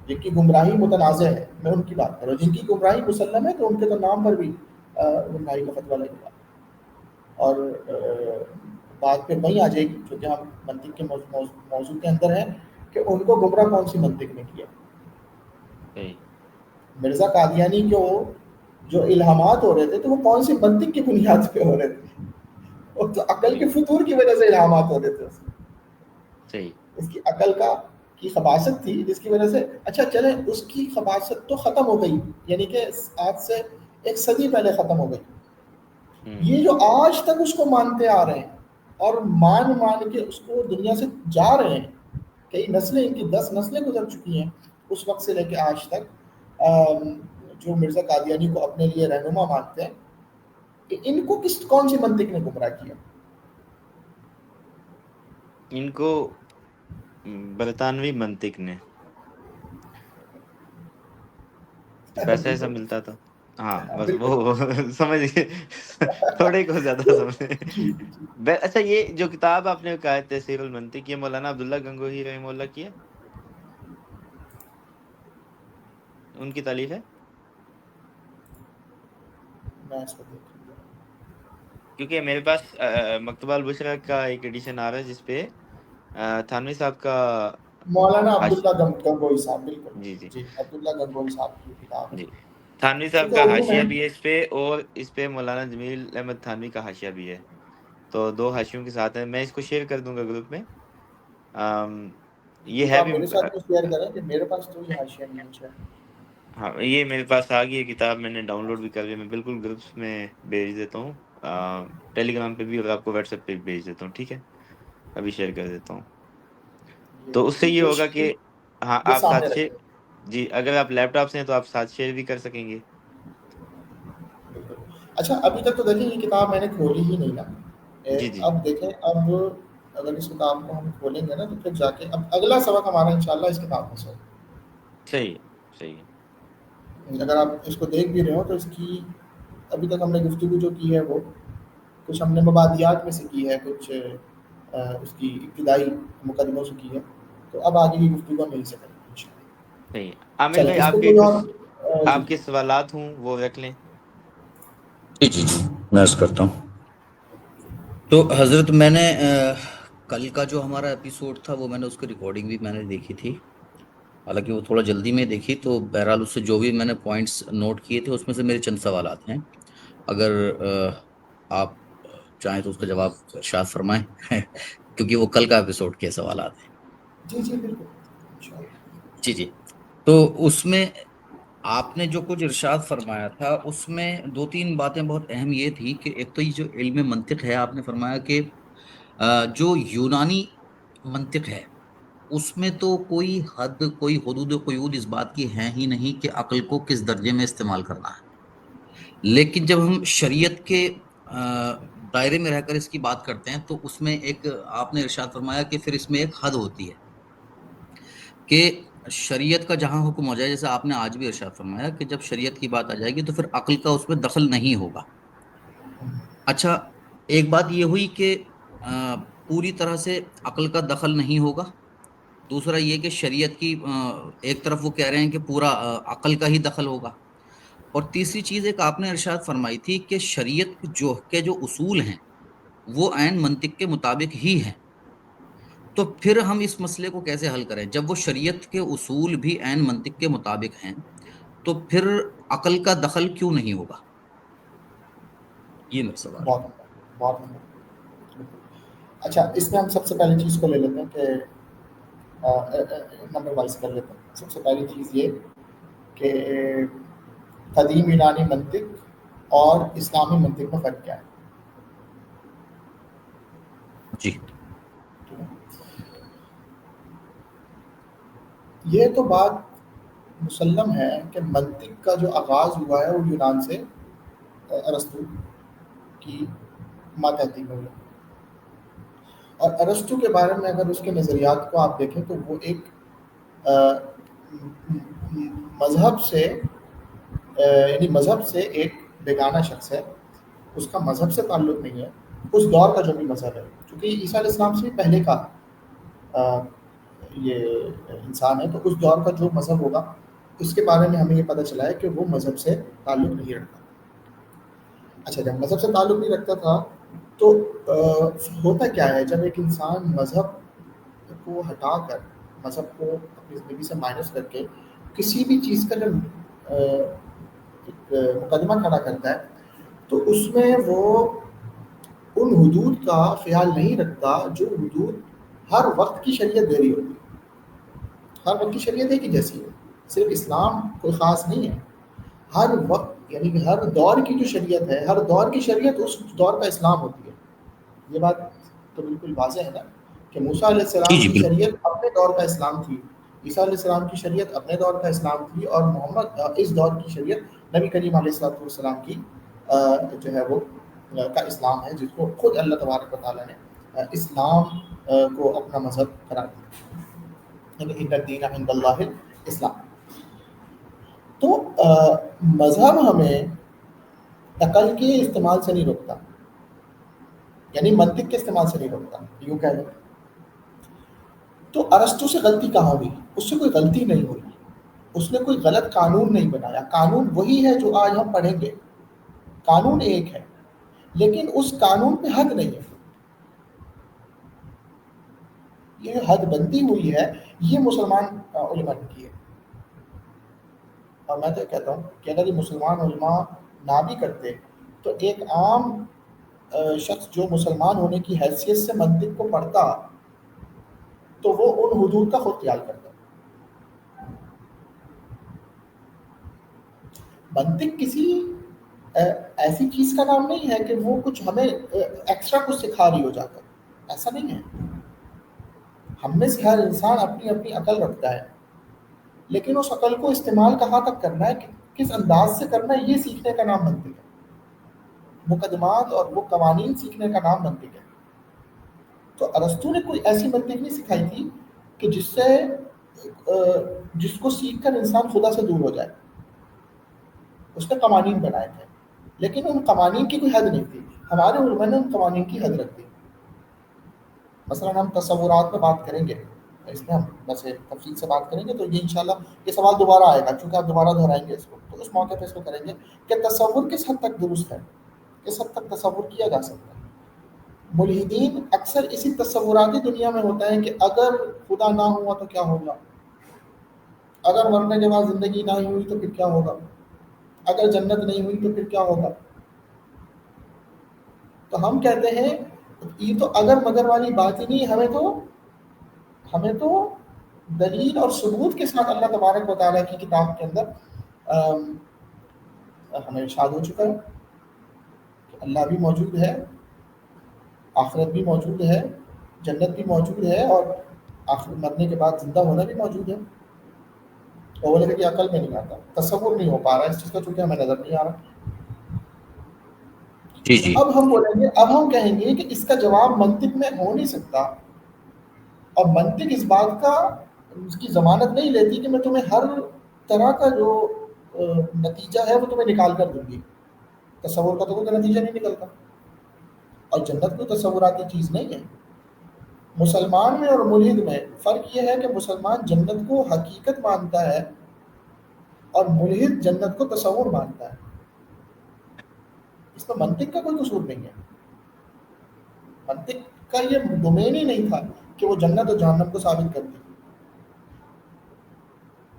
جن کی گمراہی متنازع ہے، میں ان کی بات کر رہا ہوں. جن کی گمراہی مسلم ہے تو ان کے تو نام پر بھی گمراہی کا فتویٰ لگے گا. اور بات پھر وہیں آ جائے گی جو کہ ہم منطق کے موضوع کے اندر ہیں کہ ان کو گمراہ کون سی منطق نے کیا. مرزا قادیانی کو جو الہامات ہو رہے تھے تو وہ کون سی منطق کی بنیاد پہ ہو رہے تھے؟ وہ تو عقل کے فطور کی وجہ سے الہامات ہو رہے تھے. صحیح. اس کی عقل کی خباثت تھی جس کی وجہ سے اچھا چلے اس کی خباثت تو ختم ہو گئی، یعنی کہ آج سے 1 صدی پہلے ختم ہو گئی. یہ جو آج تک اس کو مانتے آ رہے ہیں اور مان کے اس کو دنیا سے جا رہے ہیں، کئی نسلیں، ان کی 10 نسلیں گزر چکی ہیں اس وقت سے لے کے آج تک، جو مرزا قادیانی کو اپنے لیے رہنما مانتے ہیں، کہ ان کو کون سی منطق نے گمراہ کیا؟ ان کو برطانوی منطق نے. پیسہ ایسا ملتا تھا. ہاں بس وہ سمجھ گئے، تھوڑے کو زیادہ سمجھ. اچھا یہ جو کتاب آپ نے کہا ہے تحصیل المنطق، یہ مولانا عبداللہ گنگوہی رحمہ اللہ کی ہے، ان کی تالیف ہے؟ کیونکہ میرے پاس مکتبہ البشرا کا ایک ایڈیشن آ رہا ہے جس پہ تھانوی صاحب کا مولانا عبداللہ گنگوہی صاحب، بالکل جی جی جی، عبداللہ گنگوہی صاحب کی کتاب ہے. جی، تھانوی صاحب کا حاشیہ بھی ہے اس پہ، اور اس پہ مولانا جمیل احمد تھانوی کا حاشیہ بھی ہے. تو 2 حاشیوں کے ساتھ ہیں. میں اس کو شیئر کر دوں گا گروپ میں. یہ ہے آپ بھی میرے ساتھ بھی شیئر کریں کہ میرے پاس تو یہ حاشیہ نہیں ہے. ہاں یہ میرے پاس آ گئی ہے کتاب، میں نے ڈاؤن لوڈ بھی کر لی. میں بالکل گروپس میں بھیج دیتا ہوں، ٹیلی گرام پہ بھی، اور آپ کو واٹس ایپ پہ بھی بھیج دیتا ہوں. ٹھیک ہے، ابھی شیئر کر دیتا ہوں. تو اس سے یہ ہوگا کہ ہاں یہ آپ سامنے ساتھ شیئر، رکھیں. جی اگر آپ لیپ ٹاپ سے ہیں تو آپ ساتھ شیئر بھی کر سکیں گے. اچھا ابھی تک تو دیکھیں یہ کتاب میں نے کھولی ہی نہیں نا. جی جی اب دیکھیں، اب اگر اس کتاب کو ہم کھولیں گے نا تو پھر جا کے اب اگلا سبق ہمارا انشاءاللہ اس کتاب میں سے. صحیح صحیح. اگر آپ اس کو دیکھ بھی رہے ہو تو اس کی ابھی تک ہم نے گفتگو جو کی ہے وہ کچھ ہم نے مبادیات میں سے کی ہے، کچھ اس کی ابتدائی مقدموں سے کی ہے. تو اب آگے کی گفتگو ہم یہیں سے کریں گے انشاءاللہ. صحیح. عامر چلیں بھائی اس آپ پہ کے کوئی کچھ اور جی آپ کے سوالات ہوں وہ رکھ لیں. جی جی جی میں عرض کرتا ہوں. تو حضرت میں نے کل کا جو ہمارا ایپیسوڈ تھا وہ میں نے اس کی ریکارڈنگ بھی میں نے دیکھی تھی، حالانکہ وہ تھوڑا جلدی میں دیکھی. تو بہرحال اس سے جو بھی میں نے پوائنٹس نوٹ کیے تھے اس میں سے میرے چند سوالات ہیں، اگر آپ چاہیں تو اس کا جواب ارشاد فرمائیں کیونکہ وہ کل کا ایپیسوڈ کے سوالات ہیں. جی جی بالکل انشاءاللہ. جی جی. تو اس میں آپ نے جو کچھ ارشاد فرمایا تھا اس میں 2-3 باتیں بہت اہم یہ تھی کہ ایک تو یہ جو علم منطق ہے، آپ نے فرمایا کہ جو یونانی منطق ہے اس میں تو کوئی حد، کوئی حدود و قیود اس بات کی ہیں ہی نہیں کہ عقل کو کس درجے میں استعمال کرنا ہے. لیکن جب ہم شریعت کے دائرے میں رہ کر اس کی بات کرتے ہیں تو اس میں ایک آپ نے ارشاد فرمایا کہ پھر اس میں ایک حد ہوتی ہے کہ شریعت کا جہاں حکم ہو جائے، جیسے آپ نے آج بھی ارشاد فرمایا کہ جب شریعت کی بات آ جائے گی تو پھر عقل کا اس میں دخل نہیں ہوگا. اچھا ایک بات یہ ہوئی کہ پوری طرح سے عقل کا دخل نہیں ہوگا. دوسرا یہ کہ شریعت کی ایک طرف وہ کہہ رہے ہیں کہ پورا عقل کا ہی دخل ہوگا. اور تیسری چیز ایک آپ نے ارشاد فرمائی تھی کہ شریعت جو اصول ہیں وہ عین منطق کے مطابق ہی ہیں. تو پھر ہم اس مسئلے کو کیسے حل کریں جب وہ شریعت کے اصول بھی عین منطق کے مطابق ہیں، تو پھر عقل کا دخل کیوں نہیں ہوگا؟ یہ میرا سوال. بہت بہت اچھا. اس میں ہم سب سے پہلی چیز کو لے لیتے ہیں کہ نمبر وائز کر لیتے ہیں. سب سے پہلی چیز یہ کہ قدیم یونانی منطق اور اسلامی منطق میں فرق کیا ہے. جی یہ تو بات مسلم ہے کہ منطق کا جو آغاز ہوا ہے وہ یونان سے، ارسطو کی ماتحتی میں. اور ارسطو کے بارے میں اگر اس کے نظریات کو آپ دیکھیں تو وہ ایک مذہب سے یعنی مذہب سے ایک بیگانہ شخص ہے، اس کا مذہب سے تعلق نہیں ہے، اس دور کا جو بھی مذہب ہے، چونکہ عیسیٰ علیہ السلام سے پہلے کا یہ انسان ہے، تو اس دور کا جو مذہب ہوگا اس کے بارے میں ہمیں یہ پتہ چلا ہے کہ وہ مذہب سے تعلق نہیں رکھتا۔ اچھا، جب مذہب سے تعلق نہیں رکھتا تھا تو ہوتا کیا ہے، جب ایک انسان مذہب کو ہٹا کر، مذہب کو اپنی زندگی سے مائنس کر کے کسی بھی چیز کا جب ایک مقدمہ کھڑا کرتا ہے تو اس میں وہ ان حدود کا خیال نہیں رکھتا جو حدود ہر وقت کی شریعت دے رہی ہوتی ہے۔ ہر وقت کی شریعت ایک ہی جیسی ہے، صرف اسلام کوئی خاص نہیں ہے، ہر وقت یعنی کہ ہر دور کی جو شریعت ہے، ہر دور کی شریعت اس دور کا اسلام ہوتی ہے۔ یہ بات تو بالکل واضح ہے نا کہ موسیٰ علیہ جی السلام جی کی بالکل۔ شریعت اپنے دور کا اسلام تھی، عیسیٰ علیہ السلام کی شریعت اپنے دور کا اسلام تھی، اور محمد اس دور کی شریعت نبی کریم علیہ السلام کی جو ہے وہ کا اسلام ہے، جس کو خود اللہ تبارک و تعالیٰ نے اسلام کو اپنا مذہب قرار دیا، یعنی ان الدین عند اللہ الاسلام۔ تو مذہب ہمیں عقل کے استعمال سے نہیں روکتا، یعنی منطق کے استعمال سے نہیں روکتا، یوں کہہ لو۔ تو ارسطو سے غلطی کہاں ہوئی؟ اس سے کوئی غلطی نہیں ہوئی، اس نے کوئی غلط قانون نہیں بنایا، قانون وہی ہے جو آج ہم پڑھیں گے، قانون ایک ہے، لیکن اس قانون پہ حد نہیں ہے۔ یہ حد بندی ہوئی ہے، یہ مسلمان علماء نے کی ہے، اور میں تو کہتا ہوں کہ اگر یہ مسلمان علماء نہ بھی کرتے تو ایک عام شخص جو مسلمان ہونے کی حیثیت سے منطق کو پڑھتا تو وہ ان حدود کا خود خیال کرتا۔ منطق کسی ایسی چیز کا نام نہیں ہے کہ وہ کچھ ہمیں ایکسٹرا کچھ سکھا رہی ہو جا کر، ایسا نہیں ہے۔ ہم میں سے ہر انسان اپنی اپنی عقل رکھتا ہے، لیکن اس عقل کو استعمال کہاں تک کرنا ہے، کس انداز سے کرنا ہے، یہ سیکھنے کا نام منطق ہے۔ مقدمات اور وہ قوانین سیکھنے کا نام منطق ہے۔ تو ارسطو نے کوئی ایسی منطق نہیں سکھائی تھی کہ جس کو سیکھ کر انسان خدا سے دور ہو جائے۔ اس نے قوانین بنائے تھے، لیکن ان قوانین کی کوئی حد نہیں تھی۔ ہمارے علماء نے ان قوانین کی حد رکھ دی۔ مثلا ہم تصورات میں بات کریں گے، اس میں ہم ویسے تفصیل سے بات کریں گے، تو یہ انشاءاللہ یہ سوال دوبارہ آئے گا، چونکہ آپ دوبارہ دہرائیں گے اس کو، تو اس موقع پہ اس کو کریں گے کہ تصور کس حد تک درست ہے، کس حد تک تصور کیا جا سکتا ہے۔ ملحدین اکثر اسی تصوراتی دنیا میں ہوتا ہے کہ اگر خدا نہ ہوا تو کیا ہوگا، اگر مرنے کے بعد زندگی نہ ہوئی تو پھر کیا ہوگا، اگر جنت نہیں ہوئی تو پھر کیا ہوگا۔ تو ہم کہتے ہیں یہ تو اگر مگر والی بات ہی نہیں، ہمیں تو دلیل اور ثبوت کے ساتھ اللہ تبارک و تعالیٰ کی کتاب کے اندر ہمیں ارشاد ہو چکا ہے کہ اللہ بھی موجود ہے، آخرت بھی موجود ہے، جنت بھی موجود ہے، اور آخرت مرنے کے بعد زندہ ہونا بھی موجود ہے۔ اور وہ لگے کہ عقل میں نہیں آتا، تصور نہیں ہو پا رہا اس چیز کا، چونکہ ہمیں نظر نہیں آ رہا۔ جی تو جی اب ہم بولیں گے، اب ہم کہیں گے کہ اس کا جواب منطق میں ہو نہیں سکتا، اور منطق اس بات کا اس کی ضمانت نہیں لیتی کہ میں تمہیں ہر طرح کا جو نتیجہ ہے وہ تمہیں نکال کر دوں گی۔ تصور کا تو کوئی نتیجہ نہیں نکلتا، اور جنت کوئی تصوراتی چیز نہیں ہے۔ مسلمان میں اور ملحد میں فرق یہ ہے کہ مسلمان جنت کو حقیقت مانتا ہے اور ملحد جنت کو تصور مانتا ہے۔ اس میں منطق کا کوئی قصور نہیں ہے، منطق کا یہ ڈومین ہی نہیں تھا کہ وہ جنت اور جہنم کو ثابت کر دے۔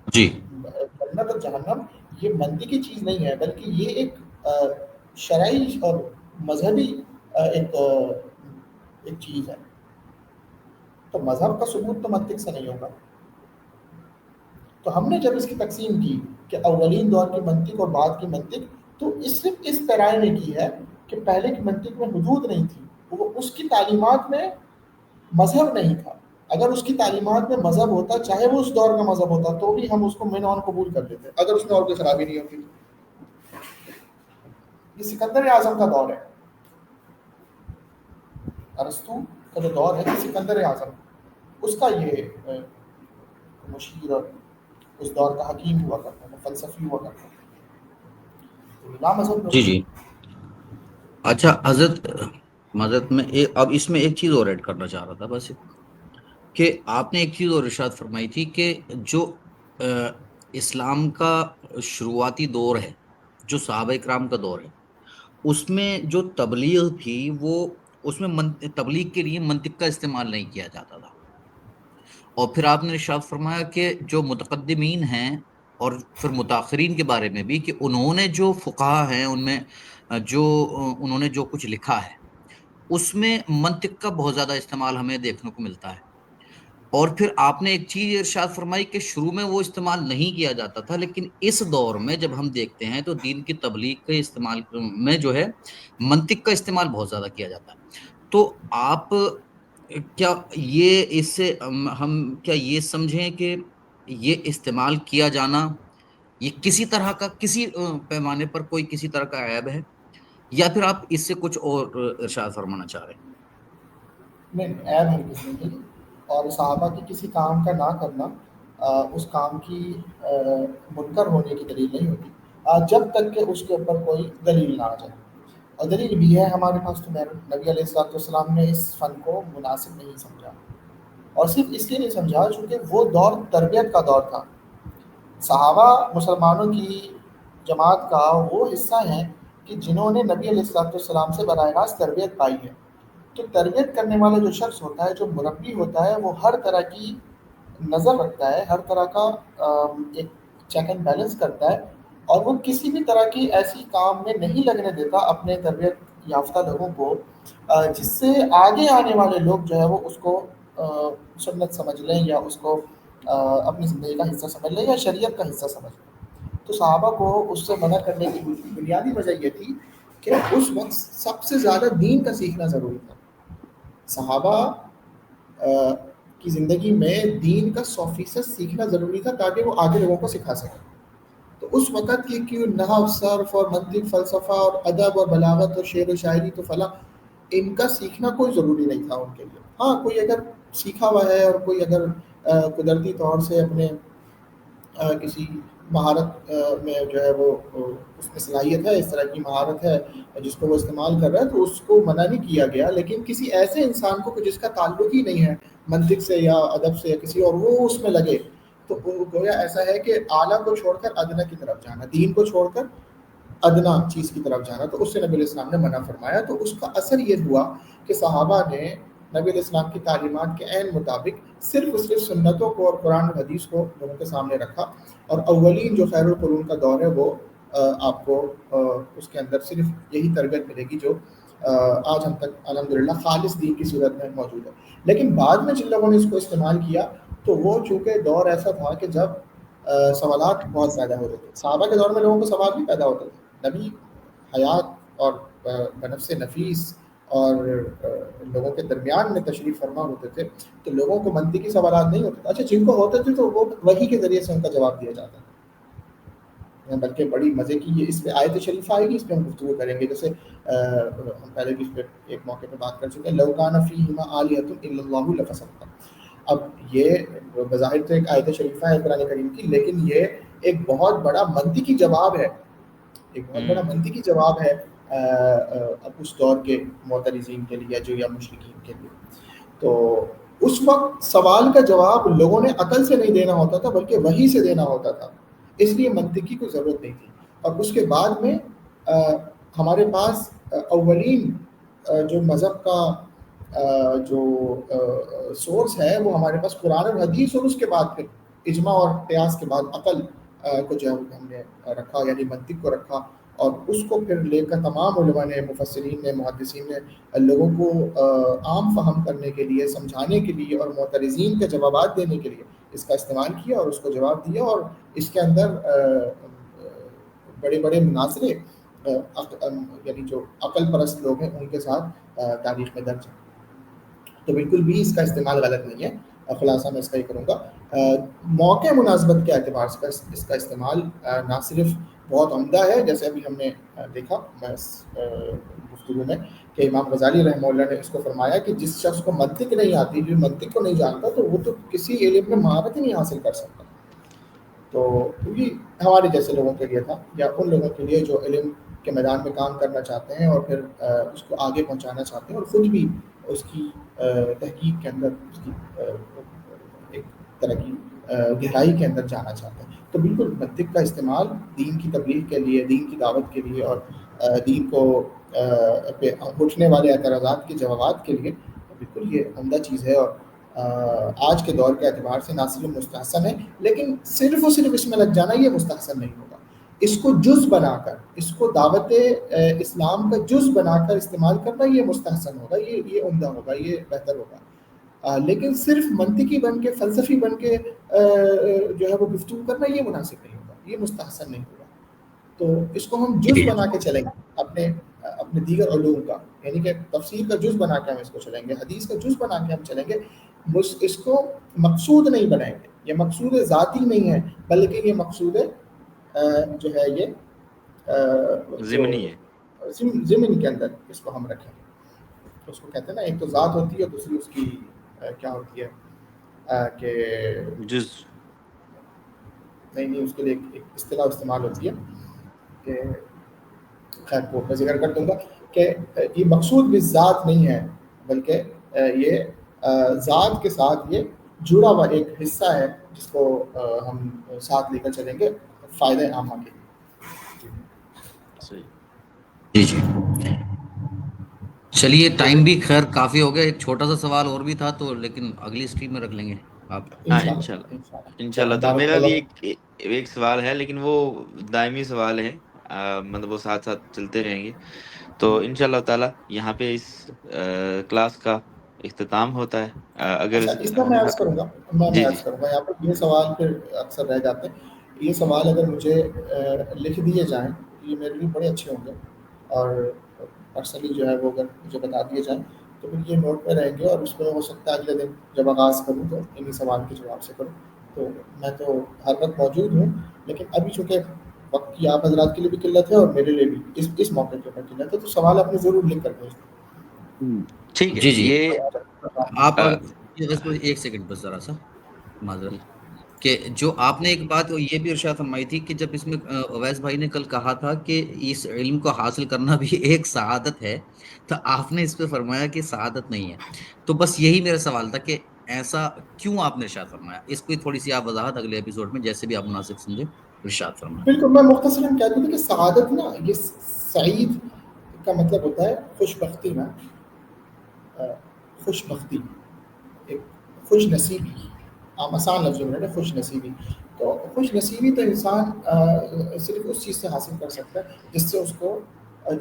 جی جنت اور جہنم یہ منطقی چیز نہیں ہے، بلکہ یہ ایک شرعی اور مذہبی ایک چیز ہے۔ تو مذہب کا ثبوت تو منطق سے نہیں ہوگا۔ تو ہم نے جب اس کی تقسیم کی کہ اولین دور کی منطق اور بعد کی منطق، تو صرف اس طرح نے کی ہے کہ پہلے کی منطق میں حدود نہیں تھی، وہ اس کی تعلیمات میں مذہب نہیں تھا۔ اگر اس کی تعلیمات میں مذہب ہوتا، چاہے وہ اس دور کا مذہب ہوتا، تو بھی ہم اس کو من آن قبول کر لیتے، اگر اس میں اور کوئی خرابی نہیں ہوتی۔ یہ سکندر اعظم کا دور ہے، ارسطو کا جو دور ہے سکندر اعظم، اس کا یہ مشیر اور اس دور کا حکیم ہوا کرتا تھا، فلسفی ہوا کرتا تھا. تو امام حسن جی جی. اچھا حضرت میں اب اس میں ایک چیز اور ایڈ کرنا چاہ رہا تھا بس، کہ آپ نے ایک چیز اور ارشاد فرمائی تھی کہ جو اسلام کا شروعاتی دور ہے، جو صحابہ کرام کا دور ہے، اس میں جو تبلیغ تھی وہ اس میں تبلیغ کے لیے منطق کا استعمال نہیں کیا جاتا تھا. اور پھر آپ نے ارشاد فرمایا کہ جو متقدمین ہیں اور پھر متاخرین کے بارے میں بھی، کہ انہوں نے جو فقہا ہیں ان میں جو انہوں نے جو کچھ لکھا ہے اس میں منطق کا بہت زیادہ استعمال ہمیں دیکھنے کو ملتا ہے. اور پھر آپ نے ایک چیز ارشاد فرمائی کہ شروع میں وہ استعمال نہیں کیا جاتا تھا، لیکن اس دور میں جب ہم دیکھتے ہیں تو دین کی تبلیغ کے استعمال میں جو ہے منطق کا استعمال بہت زیادہ کیا جاتا ہے. تو آپ کیا یہ اس سے ہم کیا یہ سمجھیں کہ یہ استعمال کیا جانا یہ کسی طرح کا کسی پیمانے پر کوئی کسی طرح کا عیب ہے، یا پھر آپ اس سے کچھ اور ارشاد فرمانا چاہ رہے ہیں؟ نہیں، عیب ہے کسی کی، اور صحابہ کی کسی کام کا نہ کرنا اس کام کی منکر ہونے کی دلیل نہیں ہوتی جب تک کہ اس کے اوپر کوئی دلیل نہ آ جائے. اور دلیل بھی ہے ہمارے پاس تو نبی علیہ السلام نے اس فن کو مناسب نہیں سمجھا، اور صرف اس لیے نہیں سمجھا چونکہ وہ دور تربیت کا دور تھا. صحابہ مسلمانوں کی جماعت کا وہ حصہ ہیں کہ جنہوں نے نبی علیہ السلام سے براہ راست تربیت پائی ہے. تو تربیت کرنے والا جو شخص ہوتا ہے، جو مربی ہوتا ہے، وہ ہر طرح کی نظر رکھتا ہے، ہر طرح کا ایک چیک اینڈ بیلنس کرتا ہے، اور وہ کسی بھی طرح کی ایسی کام میں نہیں لگنے دیتا اپنے تربیت یافتہ لوگوں کو جس سے آگے آنے والے لوگ جو ہے وہ اس کو سنت سمجھ لیں، یا اس کو اپنی زندگی کا حصہ سمجھ لیں، یا شریعت کا حصہ سمجھ لیں. تو صحابہ کو اس سے منع کرنے کی بنیادی وجہ یہ تھی کہ اس وقت سب سے زیادہ دین کا سیکھنا ضروری تھا. صحابہ کی زندگی میں دین کا 100% سیکھنا ضروری تھا تاکہ وہ آگے لوگوں کو سکھا سکیں. تو اس وقت کی نحو، صرف اور منطق، فلسفہ اور ادب اور بلاغت اور شعر و شاعری تو فلاں، ان کا سیکھنا کوئی ضروری نہیں تھا ان کے لیے. ہاں، کوئی اگر سیکھا ہوا ہے اور کوئی اگر قدرتی طور سے اپنے کسی مہارت میں جو ہے وہ اس میں صلاحیت ہے، اس طرح کی مہارت ہے جس کو وہ استعمال کر رہا ہے، تو اس کو منع نہیں کیا گیا. لیکن کسی ایسے انسان کو جس کا تعلق ہی نہیں ہے منطق سے یا ادب سے یا کسی اور، وہ اس میں لگے، تو گویا ایسا ہے کہ اعلیٰ کو چھوڑ کر ادنا کی طرف جانا، دین کو چھوڑ کر ادنا چیز کی طرف جانا، تو اس سے نبی علیہ السلام نے منع فرمایا. تو اس کا اثر یہ ہوا کہ صحابہ نے نبی علیہ السلام کی تعلیمات کے عین مطابق صرف سنتوں کو اور قرآن و حدیث کو لوگوں کے سامنے رکھا. اور اولین جو خیر القرون کا دور ہے وہ آپ کو اس کے اندر صرف یہی تربیت ملے گی جو آج ہم تک الحمدللہ خالص دین کی صورت میں موجود ہے. لیکن بعد میں جن لوگوں نے اس کو استعمال کیا تو وہ چونکہ دور ایسا تھا کہ جب سوالات بہت پیدا ہوتے تھے. صحابہ کے دور میں لوگوں کو سوال بھی پیدا ہوتے تھے. نبی حیات اور بنفس نفیس اور لوگوں کے درمیان میں تشریف فرما ہوتے تھے، تو لوگوں کو منطقی سوالات نہیں ہوتے تھے. اچھا، جن کو ہوتے تھے تو وہ وحی کے ذریعے سے ان کا جواب دیا جاتا تھا. بلکہ بڑی مزے کی یہ اس پہ آیت شریفہ آئے گی، اس پہ ہم گفتگو کریں گے. جیسے ہم پہلے بھی اس پہ ایک موقع پہ بات کر چکے ہیں، لو کان فیہما آلیۃ الا اللہ لفسدتا. اب یہ بظاہر تو ایک آیت شریفہ ہے قرآن کریم کی، لیکن یہ ایک بہت بڑا منطقی جواب ہے، ایک بہت بڑا منطقی جواب ہے اب اس دور کے معترضین کے لیے جو یا مشرکین کے لیے. تو اس وقت سوال کا جواب لوگوں نے عقل سے نہیں دینا ہوتا تھا بلکہ وحی سے دینا ہوتا تھا، اس لیے منطقی کو ضرورت نہیں تھی. اور اس کے بعد میں ہمارے پاس اولین جو مذہب کا جو سورس ہے وہ ہمارے پاس قرآن اور حدیث، اور اس کے بعد پھر اجماع اور قیاس کے بعد عقل کو جو ہم نے رکھا، یعنی منطق کو رکھا. اور اس کو پھر لے کر تمام علماء نے، مفسرین نے، محدثین نے لوگوں کو عام فہم کرنے کے لیے، سمجھانے کے لیے اور معترضین کے جوابات دینے کے لیے اس کا استعمال کیا اور اس کو جواب دیا. اور اس کے اندر بڑے بڑے مناظرے یعنی جو عقل پرست لوگ ہیں ان کے ساتھ تاریخ میں درج ہیں. تو بالکل بھی اس کا استعمال غلط نہیں ہے. خلاصہ میں اس کا یہ کروں گا، موقع مناسبت کے اعتبار سے اس کا استعمال نہ صرف بہت عمدہ ہے، جیسے ابھی ہم نے دیکھا گفتگو میں کہ امام غزالی رحمہ اللہ نے اس کو فرمایا کہ جس شخص کو منطق نہیں آتی، جو منطق کو نہیں جانتا، تو وہ تو کسی علم میں مہارت ہی نہیں حاصل کر سکتا. تو یہ ہمارے جیسے لوگوں کے لیے تھا، یا ان لوگوں کے لیے جو علم کے میدان میں کام کرنا چاہتے ہیں اور پھر اس کو آگے پہنچانا چاہتے ہیں اور خود بھی اس کی تحقیق کے اندر اس کی ایک طرح کی گہرائی کے اندر جانا چاہتے ہیں. تو بالکل منطق کا استعمال دین کی تبلیغ کے لیے، دین کی دعوت کے لیے اور دین کو پہ اٹھنے والے اعتراضات کے جوابات کے لیے بالکل یہ عمدہ چیز ہے. اور آج کے دور کے اعتبار سے نہ صرف مستحسن ہے، لیکن صرف اور صرف اس میں لگ جانا یہ مستحسن نہیں ہوگا. اس کو جز بنا کر، اس کو دعوت اسلام کا جز بنا کر استعمال کرنا یہ مستحسن ہوگا، یہ عمدہ ہوگا، یہ بہتر ہوگا. لیکن صرف منطقی بن کے، فلسفی بن کے جو ہے وہ گفتگو کرنا یہ مناسب نہیں ہوگا، یہ مستحسن نہیں ہوگا. تو اس کو ہم جز بنا کے چلیں گے اپنے دیگر علوم کا، یعنی کہ تفسیر کا جز بنا کے ہم اس کو چلیں گے، حدیث کا جز بنا کے ہم چلیں گے. اس کو مقصود نہیں بنائیں گے. یہ مقصود ذاتی نہیں ہے، بلکہ یہ مقصود جو ہے یہ جو ضمنی ہے. ضمن کے اندر اس کو ہم رکھیں گے. اس کو کہتے ہیں نا، ایک تو ذات ہوتی ہے، دوسری اس کی کیا ہوتی ہے کہ جز. نہیں اس کے لیے ایک اصطلاح استعمال ہوتی ہے کہ خیر کو میں ذکر کر دوں گا کہ یہ مقصود بھی ذات نہیں ہے، بلکہ یہ ذات کے ساتھ یہ جڑا ہوا ایک حصہ ہے جس کو ہم ساتھ لے کر چلیں گے فائدہ عامہ کے لیے. صحیح. جی جی چلیے، ٹائم بھی خیر کافی ہو گیا. ایک چھوٹا سا سوال اور بھی تھا تو، لیکن اگلی اسٹریم میں رکھ لیں گے آپ. ہاں انشاءاللہ. انشاءاللہ تعالی دعوت میرا کا بھی وقت. ایک سوال ہے، لیکن وہ دائمی سوال ہے، مطلب وہ ساتھ ساتھ چلتے رہیں گے. تو انشاءاللہ تعالی یہاں پہ اس کلاس کا اختتام ہوتا ہے. اگر اچھا، اس میں میں عرض کروں گا، میں جی جی عرض کروں گا یہاں پر یہ سوال پھر اکثر رہ جاتے ہیں. یہ سوال اگر مجھے لکھ دیے جائیں یہ میرے لیے بڑے اچھے ہوں گے، اور پرسنلی جو ہے وہ اگر مجھے بتا دیے جائیں تو پھر یہ نوٹ پہ رہیں گے، اور اس میں ہو سکتا ہے اگلے دن جب آغاز کروں تو انہیں سوال کے جواب سے کروں. تو میں تو ہر وقت موجود ہوں، لیکن ابھی چونکہ وقت کی آپ حضرات کے لیے بھی قلت ہے اور میرے لیے بھی اس موقع کے اوپر قلت ہے، تو سوال اپنے ضرور لکھ کر بھیج دیں. ٹھیک ہے. جی جی یہ آپ ایک سیکنڈ بس ذرا سا معذرت، کہ جو آپ نے ایک بات یہ بھی ارشاد فرمائی تھی کہ جب اس میں اویس بھائی نے کل کہا تھا کہ اس علم کو حاصل کرنا بھی ایک سعادت ہے، تو آپ نے اس پہ فرمایا کہ سعادت نہیں ہے. تو بس یہی میرا سوال تھا کہ ایسا کیوں آپ نے ارشاد فرمایا. اس کو تھوڑی سی آپ وضاحت اگلے ایپیسوڈ میں جیسے بھی آپ مناسب سمجھے ارشاد فرمائیں. بالکل، میں مختصراً کہہ دوں کہ سعادت نا، یہ سعید کا مطلب ہوتا ہے خوش بختی میں، خوش بختی، ایک خوش نصیبی. عام آسان لفظوں میں خوش نصیبی. تو خوش نصیبی تو انسان صرف اس چیز سے حاصل کر سکتا ہے جس سے اس کو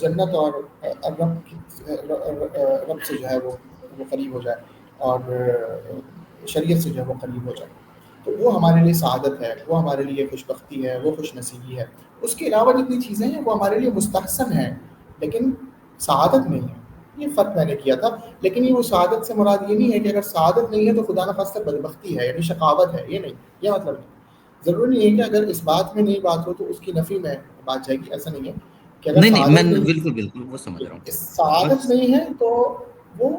جنت اور رب سے جو ہے وہ قریب ہو جائے، اور شریعت سے جو ہے وہ قریب ہو جائے. تو وہ ہمارے لیے سعادت ہے، وہ ہمارے لیے خوش بختی ہے، وہ خوش نصیبی ہے. اس کے علاوہ جتنی چیزیں ہیں وہ ہمارے لیے مستحسن ہیں، لیکن سعادت نہیں ہے. یہ فرق میں نے کیا تھا. لیکن یہ وہ سعادت سے مراد یہ نہیں ہے کہ اگر سعادت نہیں ہے تو خدا نخواستہ بدبختی ہے، یعنی شقاوت ہے. یہ نہیں، یہ مطلب نہیں. ضروری نہیں ہے کہ اگر اس بات میں نہیں بات ہو تو اس کی نفی میں بات جائے گی، ایسا نہیں ہے کہ اگر نہیں میں سعادت نہیں، بالکل بالکل وہ سمجھ رہا ہوں. سعادت بس نہیں ہے تو وہ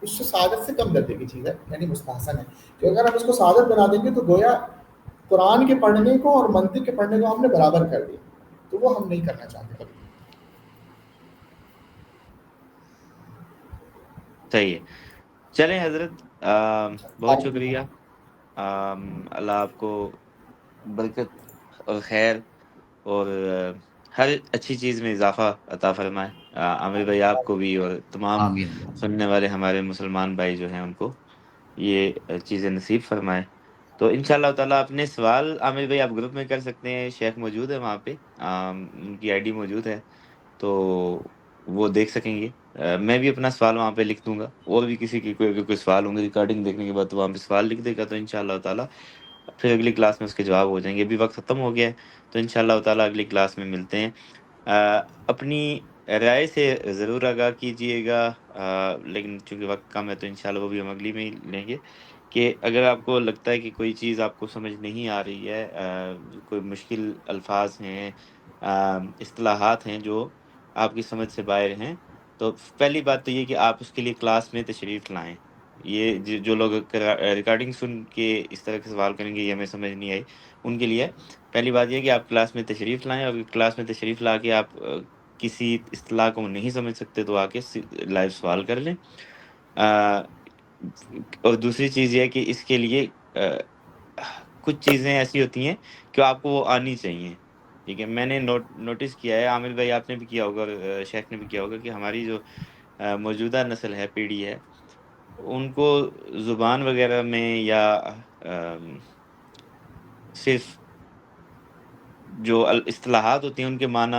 اس سے سعادت سے کم درجے کی چیز ہے، یعنی مستحسن ہے. کہ اگر ہم اس کو سعادت بنا دیں گے تو گویا قرآن کے پڑھنے کو اور منطق کے پڑھنے کو ہم نے برابر کر دیا، تو وہ ہم نہیں کرنا چاہتے کبھی. صحیح ہے. چلیں حضرت، بہت شکریہ. اللہ آپ کو برکت اور خیر اور ہر اچھی چیز میں اضافہ عطا فرمائے. عامر بھائی آپ کو بھی، اور تمام آمین. سننے والے ہمارے مسلمان بھائی جو ہیں ان کو یہ چیزیں نصیب فرمائے. تو انشاءاللہ تعالیٰ اپنے سوال عامر بھائی آپ گروپ میں کر سکتے ہیں. شیخ موجود ہے وہاں پہ، ان کی ID موجود ہے، تو وہ دیکھ سکیں گے. میں بھی اپنا سوال وہاں پہ لکھ دوں گا، اور بھی کسی کی کوئی سوال ہوں گے ریکارڈنگ دیکھنے کے بعد تو وہاں پہ سوال لکھ دے گا، تو انشاءاللہ تعالیٰ پھر اگلی کلاس میں اس کے جواب ہو جائیں گے. ابھی وقت ختم ہو گیا ہے، تو انشاءاللہ تعالیٰ اگلی کلاس میں ملتے ہیں. اپنی رائے سے ضرور آگاہ کیجیے گا، لیکن چونکہ وقت کم ہے تو انشاءاللہ وہ بھی ہم اگلی میں ہی لیں گے. کہ اگر آپ کو لگتا ہے کہ کوئی چیز آپ کو سمجھ نہیں آ رہی ہے، کوئی مشکل الفاظ ہیں، اصطلاحات ہیں جو آپ کی سمجھ سے باہر ہیں، تو پہلی بات تو یہ کہ آپ اس کے لیے کلاس میں تشریف لائیں. یہ جو لوگ ریکارڈنگ سن کے اس طرح کے سوال کریں گے یہ ہمیں سمجھ نہیں آئی، ان کے لیے پہلی بات یہ کہ آپ کلاس میں تشریف لائیں، اور کلاس میں تشریف لا کے آپ کسی اصطلاح کو نہیں سمجھ سکتے تو آ کے لائیو سوال کر لیں۔ اور دوسری چیز یہ ہے کہ اس کے لیے کچھ چیزیں ایسی ہوتی ہیں کہ آپ کو وہ آنی چاہیے، ٹھیک ہے۔ میں نے نوٹس کیا ہے، عامر بھائی آپ نے بھی کیا ہوگا اور شیخ نے بھی کیا ہوگا، کہ ہماری جو موجودہ نسل ہے، پیڑھی ہے، ان کو زبان وغیرہ میں یا صرف جو اصطلاحات ہوتی ہیں ان کے معنی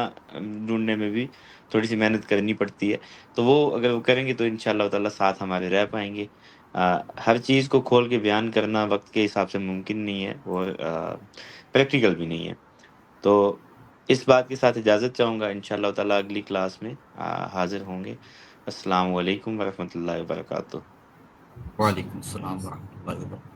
ڈھونڈنے میں بھی تھوڑی سی محنت کرنی پڑتی ہے، تو وہ اگر وہ کریں گے تو انشاءاللہ تعالیٰ ساتھ ہمارے رہ پائیں گے۔ ہر چیز کو کھول کے بیان کرنا وقت کے حساب سے ممکن نہیں ہے اور پریکٹیکل بھی نہیں ہے، تو اس بات کے ساتھ اجازت چاہوں گا، انشاءاللہ تعالیٰ اگلی کلاس میں حاضر ہوں گے۔ السلام علیکم ورحمۃ اللہ وبرکاتہ۔ وعلیکم السلام ورحمۃ اللہ وبرکاتہ۔